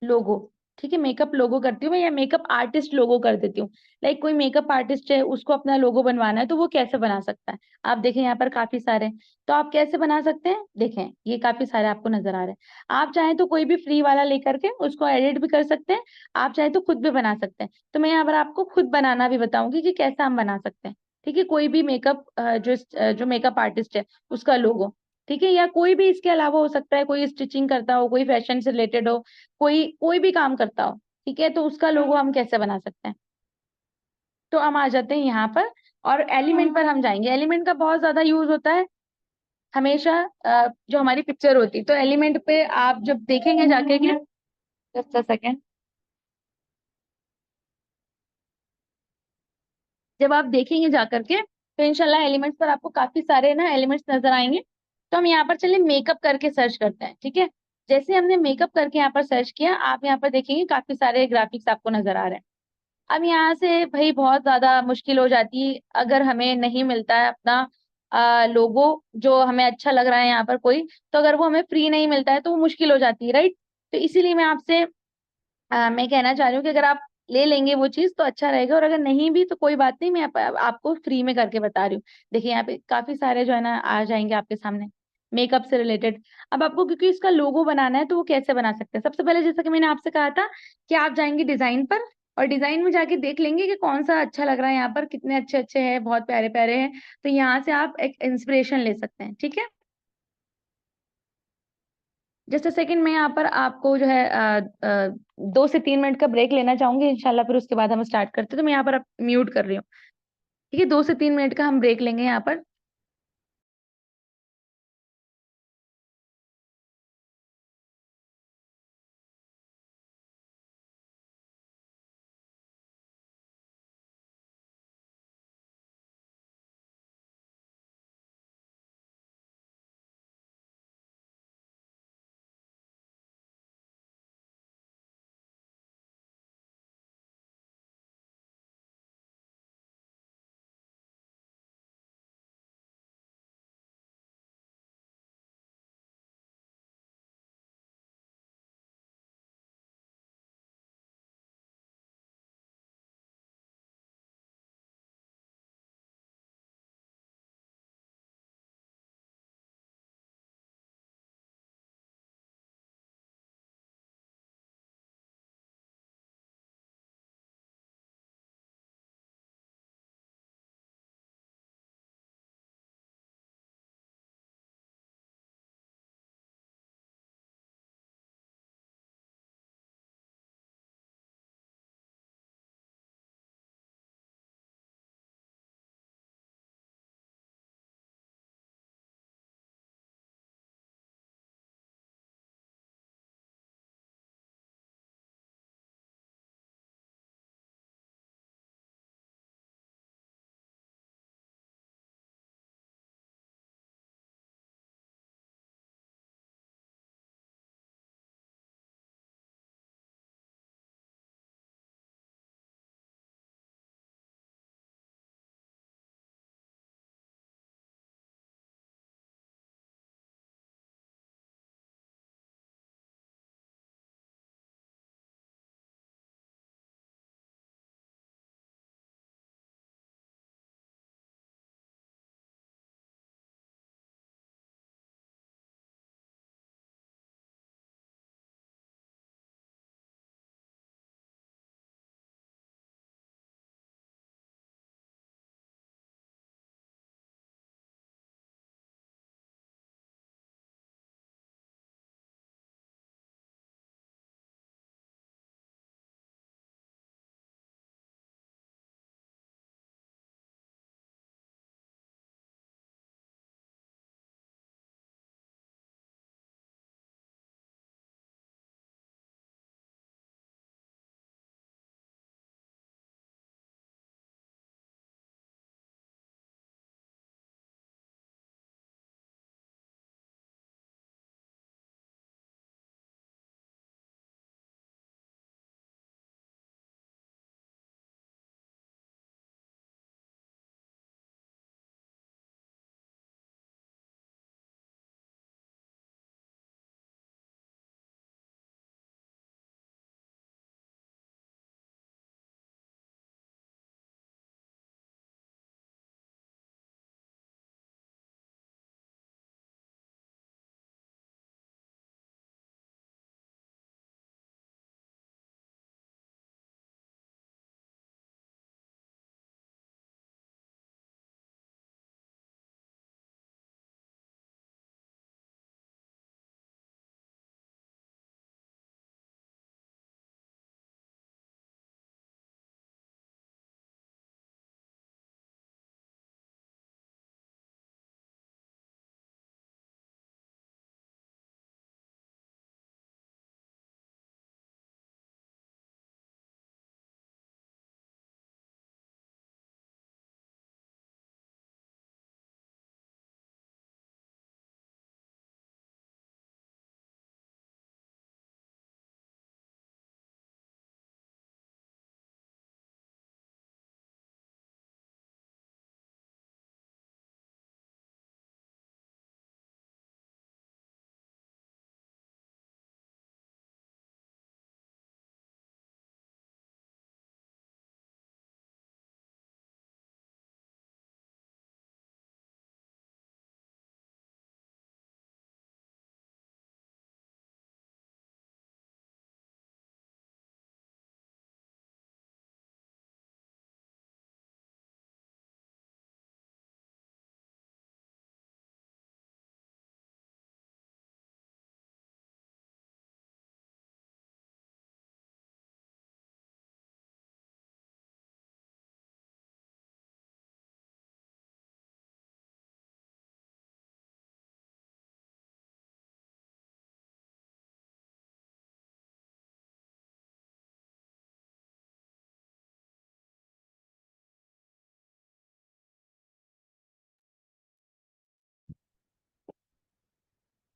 Speaker 1: लोगो, ठीक है, मेकअप लोगो करती हूँ मैं, या मेकअप आर्टिस्ट लोगो कर देती हूँ। लाइक कोई मेकअप आर्टिस्ट है, उसको अपना लोगो बनवाना है, तो वो कैसे बना सकता है। आप देखें यहाँ पर काफी सारे हैं। तो आप कैसे बना सकते हैं, देखें ये काफी सारे आपको नजर आ रहे हैं। आप चाहें तो कोई भी फ्री वाला लेकर के उसको एडिट भी कर सकते हैं, आप चाहें तो खुद भी बना सकते हैं। तो मैं यहाँ पर आपको खुद बनाना भी बताऊंगी कि कैसे हम बना सकते हैं। ठीक है, कोई भी मेकअप जो मेकअप आर्टिस्ट है उसका लोगो, ठीक है, या कोई भी इसके अलावा हो सकता है, कोई स्टिचिंग करता हो, कोई फैशन से रिलेटेड हो, कोई कोई भी काम करता हो, ठीक है, तो उसका लोगो हम कैसे बना सकते हैं। तो हम आ जाते हैं यहाँ पर, और एलिमेंट पर हम जाएंगे। एलिमेंट का बहुत ज्यादा यूज होता है हमेशा, जो हमारी पिक्चर होती है, तो एलिमेंट पे आप जब देखेंगे जाके कि, जस्ट अ सेकेंड, जब आप देखेंगे जाकर के, तो इनशाला एलिमेंट्स पर आपको काफी सारे ना एलिमेंट्स नजर आएंगे। तो हम यहाँ पर चलिए मेकअप करके सर्च करते हैं, ठीक है। जैसे हमने मेकअप करके यहाँ पर सर्च किया, आप यहाँ पर देखेंगे काफी सारे ग्राफिक्स आपको नजर आ रहे हैं। अब यहाँ से भाई बहुत ज्यादा मुश्किल हो जाती है, अगर हमें नहीं मिलता है अपना लोगो जो हमें अच्छा लग रहा है यहाँ पर कोई, तो अगर वो हमें फ्री नहीं मिलता है तो वो मुश्किल हो जाती है, राइट। तो इसीलिए मैं आपसे मैं कहना चाह रही हूँ कि अगर आप ले लेंगे वो चीज तो अच्छा रहेगा, और अगर नहीं भी तो कोई बात नहीं, मैं आपको फ्री में करके बता रही हूँ। देखिए यहाँ पे काफी सारे जो है ना आ जाएंगे आपके सामने। मेकअप से रिलेटेड। अब आपको क्योंकि इसका लोगो बनाना है तो वो कैसे बना सकते हैं, सबसे पहले जैसा कि मैंने आपसे कहा था कि आप जाएंगे डिजाइन पर, और डिजाइन में जाके देख लेंगे कि कौन सा अच्छा लग रहा है, यहाँ पर कितने अच्छे अच्छे हैं, बहुत प्यारे प्यारे हैं, तो यहाँ से आप एक इंस्पिरेशन ले सकते हैं। ठीक है, जस्ट अ सेकंड, मैं यहाँ पर आपको जो है 2 से 3 मिनट का ब्रेक लेना चाहूंगी इंशाल्लाह, फिर उसके बाद हम स्टार्ट करते हैं। तो मैं यहाँ पर म्यूट कर रही हूँ। ठीक है, 2 से 3 मिनट का हम ब्रेक लेंगे यहाँ पर।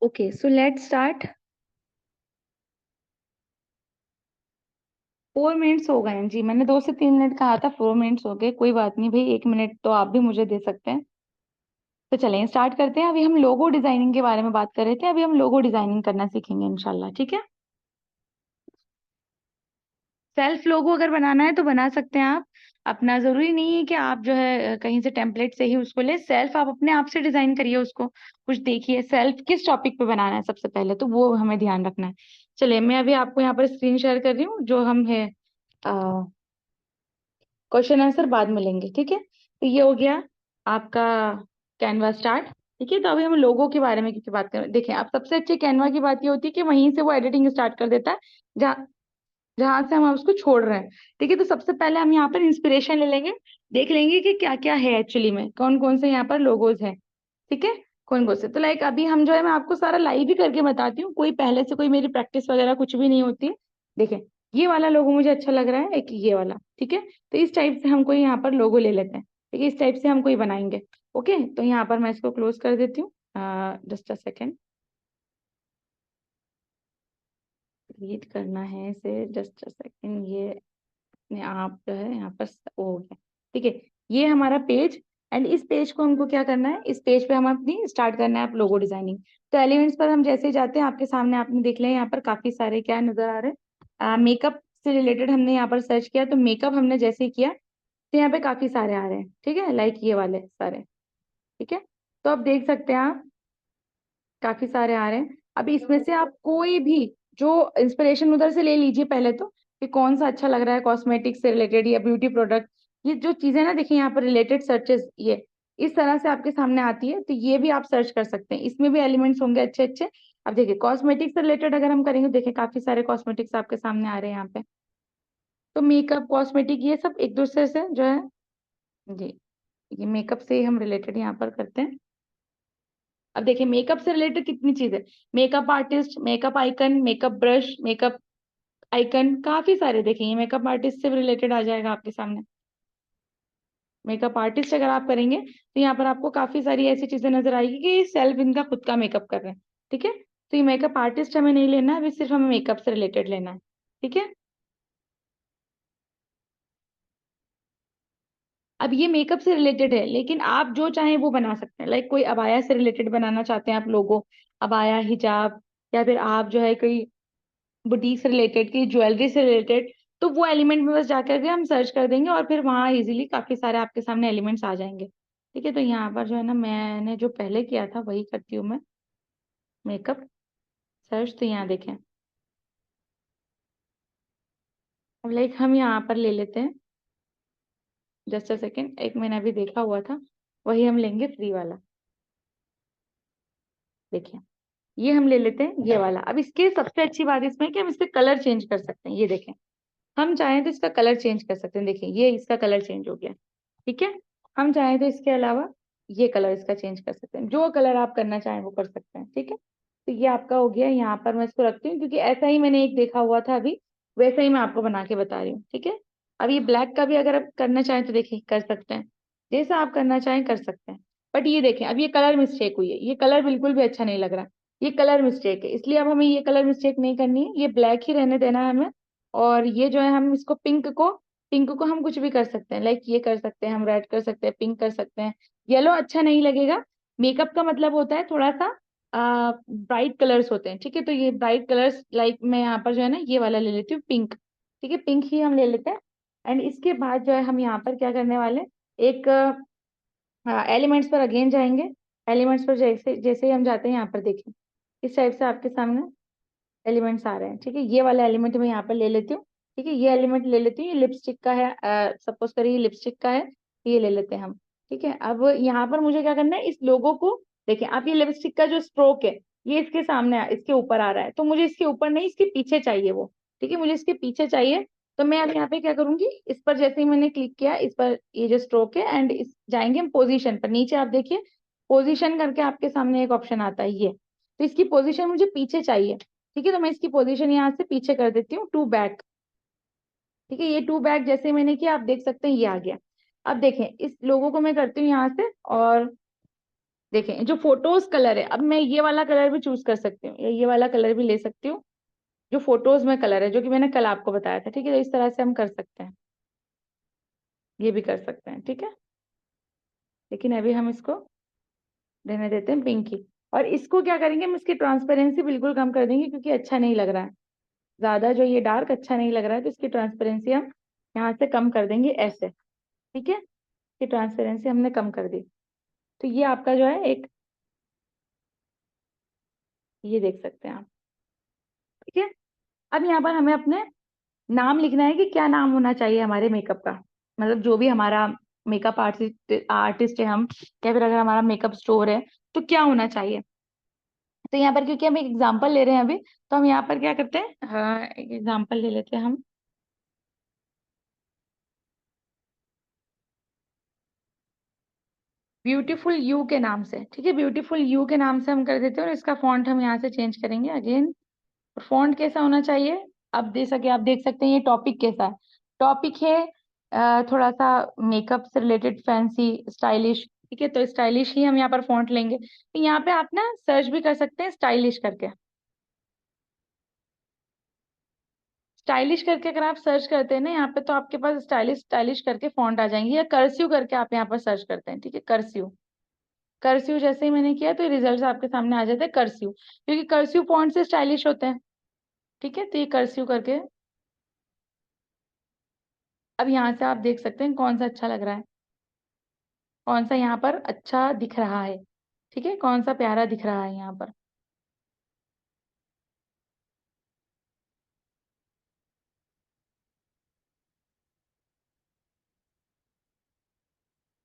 Speaker 1: Okay, so let's start. 4 minutes हो गए हैं जी, मैंने 2 से 3 मिनट कहा था, 4 मिनट्स हो गए। कोई बात नहीं भाई, 1 मिनट तो आप भी मुझे दे सकते हैं। तो चलें स्टार्ट करते हैं। अभी हम लोगो डिजाइनिंग के बारे में बात कर रहे थे, अभी हम लोगो डिजाइनिंग करना सीखेंगे इंशाल्लाह, ठीक है। सेल्फ लोगो अगर बनाना है तो बना सकते हैं आप अपना, जरूरी नहीं है कि आप जो है कहीं से टेम्पलेट से ही उसको ले। सेल्फ आप अपने आप से डिजाइन करिए उसको, कुछ देखिए सेल्फ किस टॉपिक पे बनाना है सबसे पहले, तो वो हमें ध्यान रखना है। चलिए मैं अभी आपको यहाँ पर स्क्रीन शेयर कर रही हूँ, जो हम है क्वेश्चन आंसर बाद में लेंगे, ठीक है। तो ये हो गया आपका कैनवा स्टार्ट। ठीक है, तो अभी हम लोगों के बारे में की बात करें। देखिए, आप सबसे अच्छे कैनवा की बात ये होती है कि वहीं से वो एडिटिंग स्टार्ट कर देता है जहाँ जहां से हम उसको छोड़ रहे हैं। ठीक है, तो सबसे पहले हम यहाँ पर इंस्पिरेशन ले लेंगे, देख लेंगे कि क्या क्या है एक्चुअली में, कौन कौन से यहाँ पर लोगोज हैं। ठीक है, कौन कौन से, तो लाइक अभी हम जो है, मैं आपको सारा लाइव ही करके बताती हूँ, कोई पहले से कोई मेरी प्रैक्टिस वगैरह कुछ भी नहीं होती है। देखें, ये वाला लोगो मुझे अच्छा लग रहा है, एक ये वाला। ठीक है, तो इस टाइप से हम कोई यहाँ पर लोगो ले लेते हैं। ठीक है, इस टाइप से हम कोई बनाएंगे। ओके, तो यहाँ पर मैं इसको क्लोज कर देती हूँ, जस्ट अ सेकेंड, रीड करना है इसे, जस्ट अ सेकेंड। ये अपने आप जो है यहाँ पर हो गया। ठीक है, ये हमारा पेज, एंड इस पेज को हमको क्या करना है, इस पेज पे हम अपनी स्टार्ट करना है आप लोगो डिजाइनिंग। तो एलिमेंट्स पर हम जैसे ही जाते हैं, आपके सामने आपने देख लिया यहाँ पर काफी सारे क्या नजर आ रहे हैं, मेकअप से रिलेटेड हमने यहाँ पर सर्च किया, तो मेकअप हमने जैसे ही किया तो यहाँ पे काफी सारे आ रहे हैं। ठीक है, लाइक ये वाले सारे। ठीक है, तो अब देख सकते हैं आप काफी सारे आ रहे हैं। अभी इसमें से आप कोई भी जो इंस्पिरेशन उधर से ले लीजिए पहले तो, कि कौन सा अच्छा लग रहा है, कॉस्मेटिक्स से रिलेटेड या ब्यूटी प्रोडक्ट। ये जो चीजें ना, देखिए यहाँ पर रिलेटेड सर्चेस, ये इस तरह से आपके सामने आती है, तो ये भी आप सर्च कर सकते हैं, इसमें भी एलिमेंट्स होंगे अच्छे अच्छे। अब देखिए कॉस्मेटिक्स से रिलेटेड अगर हम करेंगे, देखिए काफी सारे कॉस्मेटिक्स आपके सामने आ रहे हैं यहाँ पे। तो मेकअप, कॉस्मेटिक, ये सब एक दूसरे से जो है जी, ये मेकअप से ही हम रिलेटेड यहाँ पर करते हैं। अब देखिए मेकअप से रिलेटेड कितनी चीजें, makeup artist, makeup icon, makeup brush, makeup icon, काफी सारे। देखिए मेकअप आर्टिस्ट से भी रिलेटेड आ जाएगा आपके सामने। मेकअप आर्टिस्ट अगर आप करेंगे तो यहाँ पर आपको काफी सारी ऐसी चीजें नजर आएगी कि सेल्फ इनका खुद का मेकअप कर रहे हैं। ठीक है, तो ये मेकअप आर्टिस्ट हमें नहीं लेना है, अभी सिर्फ हमें मेकअप से रिलेटेड लेना है। ठीक है, अब ये मेकअप से रिलेटेड है, लेकिन आप जो चाहें वो बना सकते हैं। लाइक कोई अबाया से रिलेटेड बनाना चाहते हैं आप लोगो, अबाया, हिजाब, या फिर आप जो है कोई बुटीक से रिलेटेड की, ज्वेलरी से रिलेटेड, तो वो एलिमेंट में बस जाकर के हम सर्च कर देंगे और फिर वहाँ इजीली काफी सारे आपके सामने एलिमेंट्स आ जाएंगे। ठीक है, तो यहाँ पर जो है ना, मैंने जो पहले किया था वही करती हूँ मैं, मेकअप सर्च। तो यहाँ देखें, अब लाइक हम यहाँ पर ले लेते हैं, जस्ट अ सेकेंड, एक मैंने अभी देखा हुआ था, वही हम लेंगे फ्री वाला। देखिए, ये हम ले लेते हैं ये वाला। अब इसके सबसे अच्छी बात इसमें है कि हम इस पे कलर चेंज कर सकते हैं। ये देखें, हम चाहें तो इसका कलर चेंज कर सकते हैं। देखिए ये इसका कलर चेंज हो गया। ठीक है, हम चाहें तो इसके अलावा ये कलर इसका चेंज कर सकते हैं, जो कलर आप करना चाहें वो कर सकते हैं। ठीक है, तो ये आपका हो गया। यहाँ पर मैं इसको रखती हूँ क्योंकि ऐसा ही मैंने एक देखा हुआ था अभी, वैसा ही मैं आपको बना के बता रही हूँ। ठीक है, अब ये ब्लैक का भी अगर आप करना चाहें तो देखिए कर सकते हैं, जैसा आप करना चाहें कर सकते हैं। बट ये देखें, अब ये कलर मिस्टेक हुई है, ये कलर बिल्कुल भी अच्छा नहीं लग रहा, ये कलर मिस्टेक है, इसलिए अब हमें ये कलर मिस्टेक नहीं करनी है, ये ब्लैक ही रहने देना है हमें। और ये जो है, हम इसको पिंक को हम कुछ भी कर सकते हैं, लाइक ये कर सकते हैं, हम रेड कर सकते हैं, पिंक कर सकते हैं। येलो अच्छा नहीं लगेगा, मेकअप का मतलब होता है थोड़ा सा ब्राइट कलर्स होते हैं। ठीक है, तो ये ब्राइट कलर्स, लाइक मैं यहाँ पर जो है ना ये वाला ले लेती हूँ, पिंक। ठीक है, पिंक ही हम ले लेते हैं। एंड इसके बाद जो है हम यहाँ पर क्या करने वाले, एक एलिमेंट्स पर अगेन जाएंगे। एलिमेंट्स पर जैसे जैसे ही हम जाते हैं, यहाँ पर देखें इस टाइप से आपके सामने एलिमेंट्स आ रहे हैं। ठीक है, ये वाला एलिमेंट मैं यहाँ पर ले लेती हूँ। ठीक है, ये एलिमेंट ले लेती हूँ, ये लिपस्टिक का है, सपोज करिए ये लिपस्टिक का है, ये ले लेते हैं हम। ठीक है, अब यहाँ पर मुझे क्या करना है, इस लोगो को देखिए आप, ये लिपस्टिक का जो स्ट्रोक है ये इसके सामने इसके ऊपर आ रहा है, तो मुझे इसके ऊपर नहीं, इसके पीछे चाहिए वो। ठीक है, मुझे इसके पीछे चाहिए। तो मैं अब यहाँ पे क्या करूंगी, इस पर जैसे ही मैंने क्लिक किया, इस पर ये जो स्ट्रोक है, एंड इस जाएंगे हम पोजीशन पर, नीचे आप देखिए पोजीशन करके आपके सामने एक ऑप्शन आता है ये, तो इसकी पोजीशन मुझे पीछे चाहिए। ठीक है, तो मैं इसकी पोजीशन यहाँ से पीछे कर देती हूँ, टू बैक। ठीक है, ये टू बैक जैसे मैंने किया, आप देख सकते हैं ये आ गया। अब देखें, इस लोगों को मैं करती हूँ यहाँ से, और देखें जो फोटोज कलर है, अब मैं ये वाला कलर भी चूज कर सकती हूँ या ये वाला कलर भी ले सकती हूँ, जो फोटोज में कलर है, जो कि मैंने कल आपको बताया था। ठीक है, तो इस तरह से हम कर सकते हैं, ये भी कर सकते हैं। ठीक है, लेकिन अभी हम इसको रहने देते हैं पिंक ही। और इसको क्या करेंगे, हम इसकी ट्रांसपेरेंसी बिल्कुल कम कर देंगे, क्योंकि अच्छा नहीं लग रहा है ज्यादा, जो ये डार्क अच्छा नहीं लग रहा है, तो इसकी ट्रांसपेरेंसी हम यहाँ से कम कर देंगे ऐसे। ठीक है, इसकी ट्रांसपेरेंसी हमने कम कर दी। तो ये आपका जो है एक, ये देख सकते हैं आप। ठीक है, अब यहाँ पर हमें अपने नाम लिखना है कि क्या नाम होना चाहिए हमारे मेकअप का, मतलब जो भी हमारा मेकअप आर्टिस्ट आर्टिस्ट है हम, या फिर अगर हमारा मेकअप स्टोर है तो क्या होना चाहिए। तो यहाँ पर क्योंकि हम एक एग्जांपल ले रहे हैं अभी, तो हम यहाँ पर क्या करते हैं, हाँ एक एग्जांपल ले लेते हैं हम। ब्यूटीफुल यू के नाम से, ठीक है, ब्यूटीफुल यू के नाम से हम कर देते हैं, और इसका फॉन्ट हम यहाँ से चेंज करेंगे अगेन। फॉन्ट कैसा होना चाहिए, अब दे सके आप देख सकते हैं ये टॉपिक कैसा है। टॉपिक है थोड़ा सा मेकअप से रिलेटेड, फैंसी स्टाइलिश। ठीक है, तो स्टाइलिश ही हम यहाँ पर फॉन्ट लेंगे। तो यहाँ पे आप ना सर्च भी कर सकते हैं स्टाइलिश करके। स्टाइलिश करके अगर आप सर्च करते हैं ना यहाँ पे, तो आपके पास स्टाइलिश स्टाइलिश करके फॉन्ट आ जाएंगे, या कर्सिव करके आप यहाँ पर सर्च करते हैं। ठीक है, कर्सिव। कर्सिव जैसे ही मैंने किया तो रिजल्ट आपके सामने आ जाते हैं कर्सिव, क्योंकि कर्सिव फॉन्ट से स्टाइलिश होते हैं। ठीक है, तो ये कर्सिव करके, अब यहाँ से आप देख सकते हैं कौन सा अच्छा लग रहा है, कौन सा यहाँ पर अच्छा दिख रहा है। ठीक है, कौन सा प्यारा दिख रहा है यहाँ पर।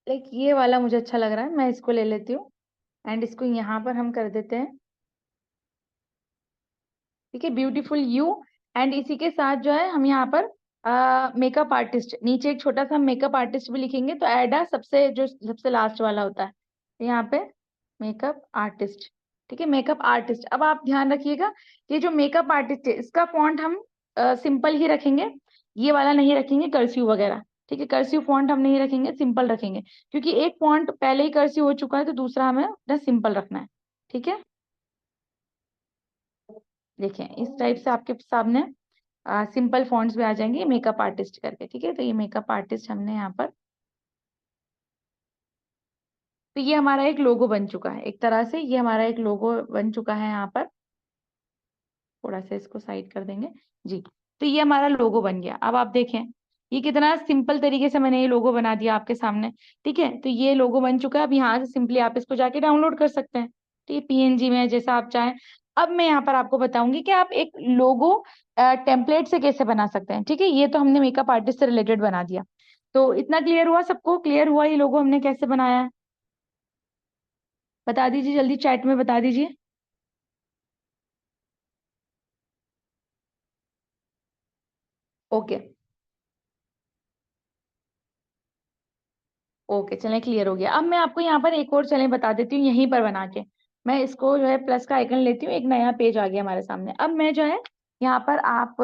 Speaker 1: लाइक ये वाला मुझे अच्छा लग रहा है, मैं इसको ले लेती हूँ। एंड इसको यहाँ पर हम कर देते हैं। ठीक है, ब्यूटीफुल यू। एंड इसी के साथ जो है हम यहाँ पर मेकअप आर्टिस्ट, नीचे एक छोटा सा मेकअप आर्टिस्ट भी लिखेंगे, तो एडा सबसे जो सबसे लास्ट वाला होता है, तो यहाँ पे मेकअप आर्टिस्ट। ठीक है, मेकअप आर्टिस्ट। अब आप ध्यान रखिएगा, ये जो मेकअप आर्टिस्ट है इसका फॉन्ट हम सिंपल ही रखेंगे, ये वाला नहीं रखेंगे कर्सिव वगैरह। ठीक है, कर्सिव फॉन्ट हम नहीं रखेंगे, सिंपल रखेंगे, क्योंकि एक फॉन्ट पहले ही कर्सिव हो चुका है, तो दूसरा हमें अपना सिंपल रखना है। ठीक है, देखें इस टाइप से आपके सामने सिंपल फॉन्ट्स भी आ जाएंगे मेकअप आर्टिस्ट करके। ठीक है, तो ये मेकअप आर्टिस्ट हमने यहाँ पर, तो ये हमारा एक लोगो बन चुका है, एक तरह से ये हमारा एक लोगो बन चुका है यहाँ पर। थोड़ा सा इसको साइड कर देंगे जी। तो ये हमारा लोगो बन गया। अब आप देखें ये कितना सिंपल तरीके से मैंने ये लोगो बना दिया आपके सामने। ठीक है, तो ये लोगो बन चुका है। अब यहाँ से सिंपली आप इसको जाके डाउनलोड कर सकते हैं, तो ये पीएनजी में जैसा आप चाहें। अब मैं यहाँ पर आपको बताऊंगी कि आप एक लोगो टेम्पलेट से कैसे बना सकते हैं। ठीक है, ये तो हमने मेकअप आर्टिस्ट से रिलेटेड बना दिया। तो इतना क्लियर हुआ, सबको क्लियर हुआ ये लोगो हमने कैसे बनाया है? बता दीजिए जल्दी, चैट में बता दीजिए। ओके, ओके चलें, क्लियर हो गया। अब मैं आपको यहाँ पर एक और चलें बता देती हूँ यहीं पर बना के। मैं इसको जो है प्लस का आइकन लेती हूँ, एक नया पेज आ गया हमारे सामने। अब मैं जो है यहाँ पर आप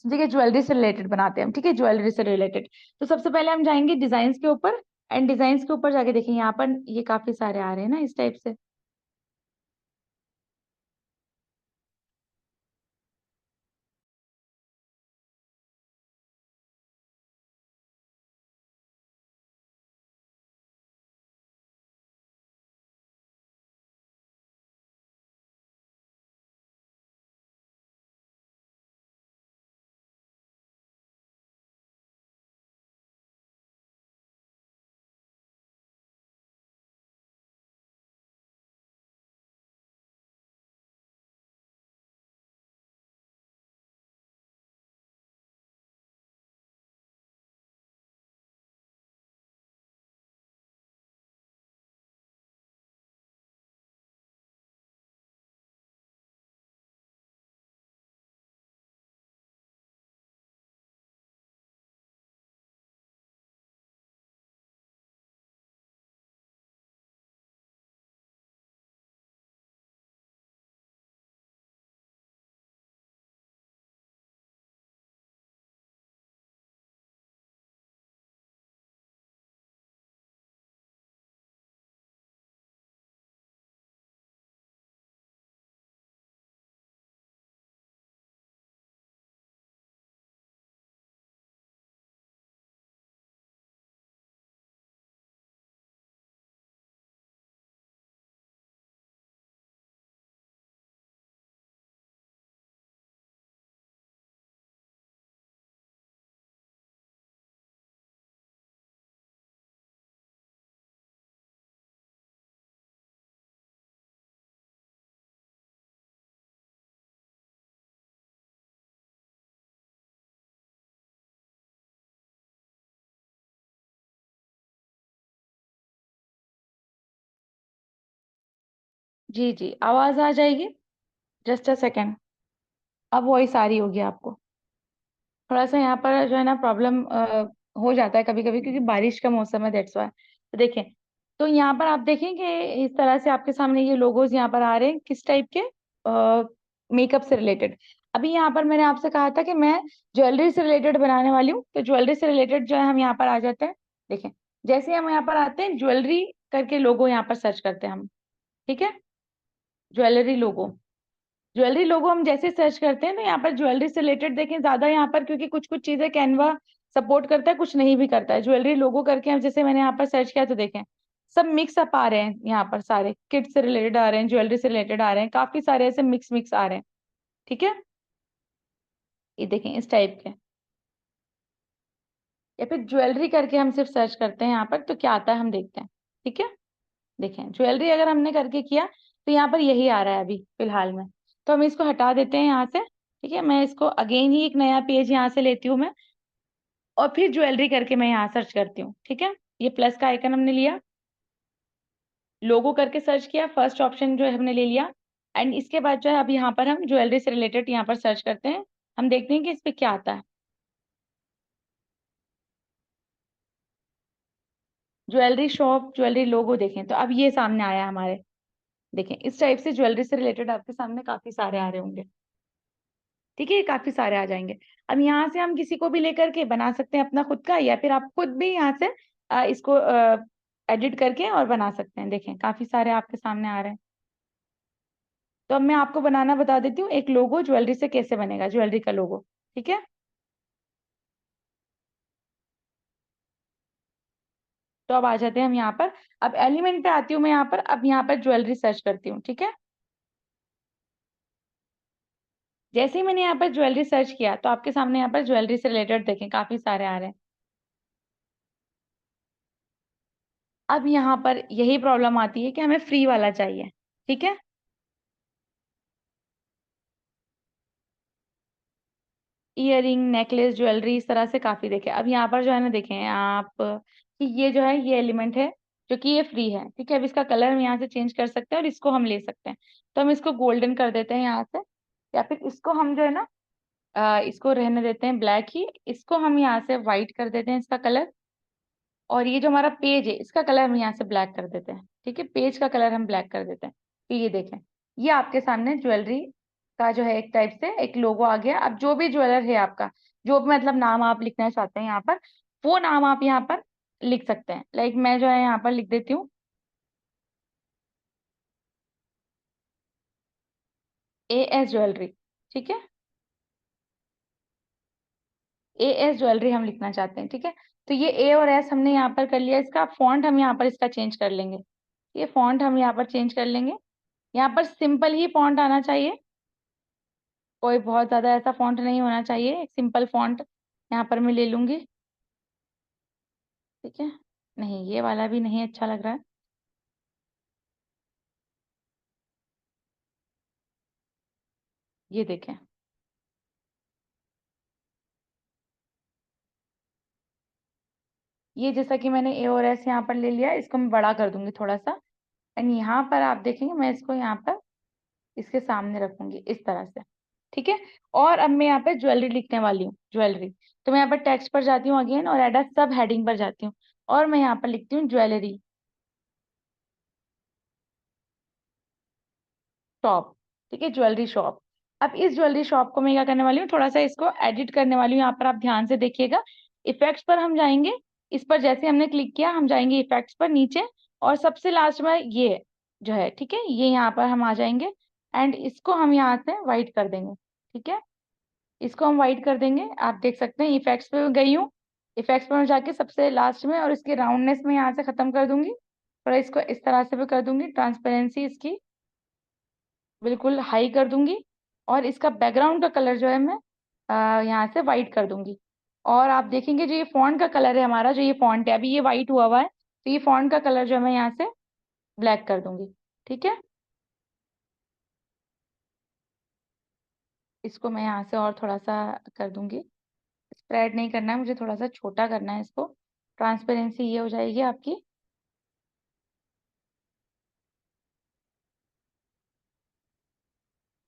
Speaker 1: देखिए ज्वेलरी से रिलेटेड बनाते हैं हम। ठीक है, ज्वेलरी से रिलेटेड। तो सबसे पहले हम जाएंगे डिजाइन के ऊपर, एंड डिजाइन के ऊपर जाके देखिए यहाँ पर ये काफी सारे आ रहे हैं ना इस टाइप से। जी जी, आवाज आ जाएगी। Just a second. अब वॉइस आ रही होगी आपको। थोड़ा सा यहाँ पर जो है ना प्रॉब्लम हो जाता है कभी कभी, क्योंकि बारिश का मौसम है, दैट्स वाई। तो देखें, तो यहाँ पर आप देखें कि इस तरह से आपके सामने ये लोगोज यहाँ पर आ रहे हैं, किस टाइप के, मेकअप से रिलेटेड। अभी यहाँ पर मैंने आपसे कहा था कि मैं ज्वेलरी से रिलेटेड बनाने वाली हूँ, तो ज्वेलरी से रिलेटेड जो है हम यहाँ पर आ जाते हैं। देखें, जैसे ही हम यहाँ पर आते हैं, ज्वेलरी करके लोगो यहाँ पर सर्च करते हैं हम। ठीक है, ज्वेलरी लोगो। ज्वेलरी लोगो हम जैसे सर्च करते हैं, तो यहाँ पर ज्वेलरी से रिलेटेड देखें ज्यादा यहाँ पर, क्योंकि कुछ कुछ चीजें कैनवा सपोर्ट करता है, कुछ नहीं भी करता है। ज्वेलरी लोगो करके हम जैसे मैंने यहाँ पर सर्च किया, तो देखें सब मिक्स अप आ रहे हैं यहाँ पर, सारे किट से रिलेटेड आ रहे हैं, ज्वेलरी से रिलेटेड आ रहे हैं, काफी सारे ऐसे मिक्स मिक्स आ रहे हैं। ठीक है, ये देखें इस टाइप के। या फिर ज्वेलरी करके हम सिर्फ सर्च करते हैं यहाँ पर, तो क्या आता है हम देखते हैं। ठीक है, देखें ज्वेलरी अगर हमने करके किया, तो यहाँ पर यही आ रहा है अभी फिलहाल में। तो हम इसको हटा देते हैं यहाँ से। ठीक है, मैं इसको अगेन ही एक नया पेज यहाँ से लेती हूँ मैं, और फिर ज्वेलरी करके मैं यहाँ सर्च करती हूँ। ठीक है, ये प्लस का आइकन हमने लिया, लोगो करके सर्च किया, फर्स्ट ऑप्शन जो है हमने ले लिया। एंड इसके बाद जो है अब यहाँ पर हम ज्वेलरी से रिलेटेड यहाँ पर सर्च करते हैं। हम देखते हैं कि इस पे क्या आता है। ज्वेलरी शॉप, ज्वेलरी लोगो, देखें तो अब ये सामने आया हमारे। देखें इस टाइप से ज्वेलरी से रिलेटेड आपके सामने काफी सारे आ रहे होंगे। ठीक है, ये काफी सारे आ जाएंगे। अब यहाँ से हम किसी को भी लेकर के बना सकते हैं अपना खुद का, या फिर आप खुद भी यहाँ से इसको एडिट करके और बना सकते हैं। देखें काफी सारे आपके सामने आ रहे हैं। तो अब मैं आपको बनाना बता देती हूँ, एक लोगो ज्वेलरी से कैसे बनेगा, ज्वेलरी का लोगो। ठीक है, तो अब आ जाते हैं हम यहाँ पर। अब एलिमेंट पे आती हूँ मैं यहाँ पर, अब यहाँ पर ज्वेलरी सर्च करती हूँ। ठीक है, जैसे ही मैंने यहाँ पर ज्वेलरी सर्च किया, तो आपके सामने यहाँ पर ज्वेलरी से रिलेटेड देखें काफी सारे आ रहे हैं। अब यहाँ पर यही प्रॉब्लम आती है कि हमें फ्री वाला चाहिए। ठीक है, इयरिंग, नेकलेस, ज्वेलरी, इस तरह से काफी देखे। अब यहाँ पर जो है ना, देखें आप कि ये जो है ये एलिमेंट है जो कि ये फ्री है। ठीक है, अब इसका कलर हम यहाँ से चेंज कर सकते हैं, और इसको हम ले सकते हैं। तो हम इसको गोल्डन कर देते हैं यहाँ से, या फिर इसको हम जो है ना इसको रहने देते हैं ब्लैक ही, इसको हम यहाँ से व्हाइट कर देते हैं इसका कलर। और ये जो हमारा पेज है, इसका कलर हम यहाँ से ब्लैक कर देते हैं। ठीक है, पेज का कलर हम ब्लैक कर देते हैं। तो ये देखें, ये आपके सामने ज्वेलरी का जो है एक टाइप से एक लोगो आ गया। अब जो भी ज्वेलर है आपका, जो भी मतलब नाम आप लिखना चाहते हैं यहाँ पर, वो नाम आप यहाँ पर लिख सकते हैं। लाइक मैं जो है यहाँ पर लिख देती हूँ AS ज्वेलरी। ठीक है, AS ज्वेलरी हम लिखना चाहते हैं। ठीक है, तो ये A और S हमने यहाँ पर कर लिया। इसका फॉन्ट हम यहाँ पर इसका चेंज कर लेंगे। ये फॉन्ट हम यहाँ पर चेंज कर लेंगे। यहाँ पर सिंपल ही फॉन्ट आना चाहिए, कोई बहुत ज्यादा ऐसा फॉन्ट नहीं होना चाहिए, एक सिंपल फॉन्ट यहाँ पर मैं ले लूंगी। ठीक है, नहीं ये वाला भी नहीं अच्छा लग रहा है। ये देखें, ये जैसा कि मैंने A और S यहाँ पर ले लिया, इसको मैं बड़ा कर दूंगी थोड़ा सा। एंड यहाँ पर आप देखेंगे मैं इसको यहाँ पर इसके सामने रखूंगी इस तरह से। ठीक है, और अब मैं यहाँ पे ज्वेलरी लिखने वाली हूँ, ज्वेलरी। तो मैं यहाँ पर टेक्स्ट पर जाती हूँ अगेन, और एड सब हेडिंग पर जाती हूँ, और मैं यहाँ पर लिखती हूँ ज्वेलरी शॉप। ठीक है, ज्वेलरी शॉप। अब इस ज्वेलरी शॉप को मैं क्या करने वाली हूँ, थोड़ा सा इसको एडिट करने वाली हूँ। यहाँ पर आप ध्यान से देखिएगा, इफेक्ट्स पर हम जाएंगे। इस पर जैसे हमने क्लिक किया, हम जाएंगे इफेक्ट्स पर नीचे, और सबसे लास्ट में ये जो है, ठीक है, ये यहाँ पर हम आ जाएंगे। एंड इसको हम यहाँ से वाइट कर देंगे। ठीक है, इसको हम वाइट कर देंगे। आप देख सकते हैं इफेक्ट्स पे गई हूँ, इफेक्ट्स पर मैं जाके सबसे लास्ट में, और इसकी राउंडनेस में यहाँ से खत्म कर दूंगी। थोड़ा इसको इस तरह से भी कर दूंगी, ट्रांसपेरेंसी इसकी बिल्कुल हाई कर दूंगी। और इसका बैकग्राउंड का कलर जो है मैं यहाँ से वाइट कर दूंगी। और आप देखेंगे जो ये फॉन्ट का कलर है हमारा, जो ये फॉन्ट है अभी ये वाइट हुआ हुआ है, तो ये फॉन्ट का कलर जो है मैं यहाँ से ब्लैक कर दूंगी। ठीक है, इसको मैं यहाँ से और थोड़ा सा कर दूंगी। स्प्रेड नहीं करना है मुझे, थोड़ा सा छोटा करना है इसको। ट्रांसपेरेंसी ये हो जाएगी आपकी।